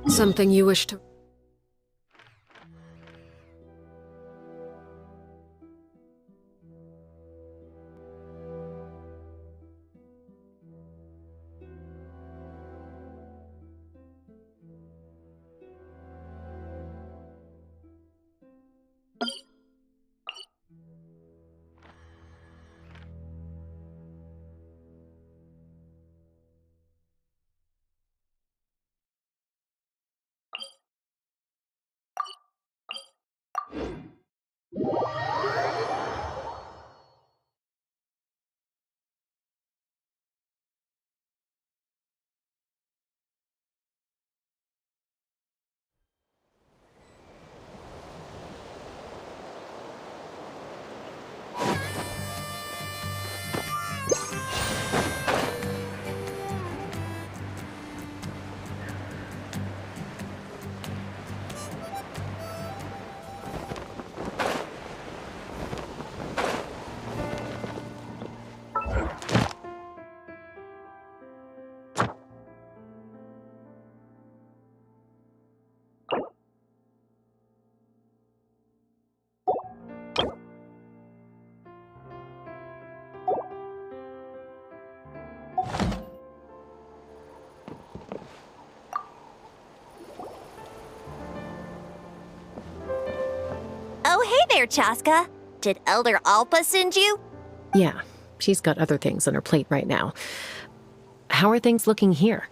[SPEAKER 1] Something you wish to...
[SPEAKER 4] Oh, hey there, Chaska. Did Elder Alpa send you?
[SPEAKER 19] Yeah, she's got other things on her plate right now. How are things looking here?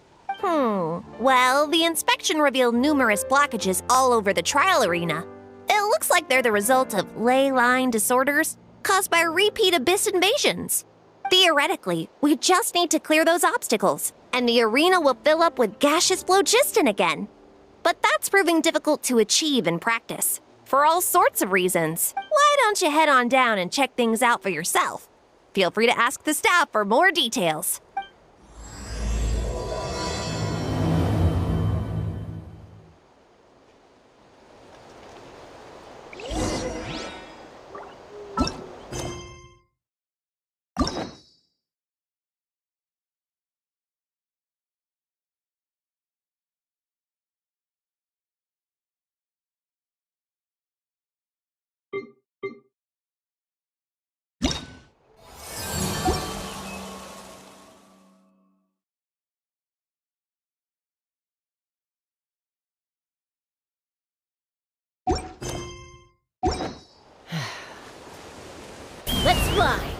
[SPEAKER 4] Well, the inspection revealed numerous blockages all over the trial arena. It looks like they're the result of ley line disorders caused by repeat abyss invasions. Theoretically, we just need to clear those obstacles, and the arena will fill up with gaseous phlogiston again. But that's proving difficult to achieve in practice, for all sorts of reasons. Why don't you head on down and check things out for yourself? Feel free to ask the staff for more details.
[SPEAKER 3] Let's fly!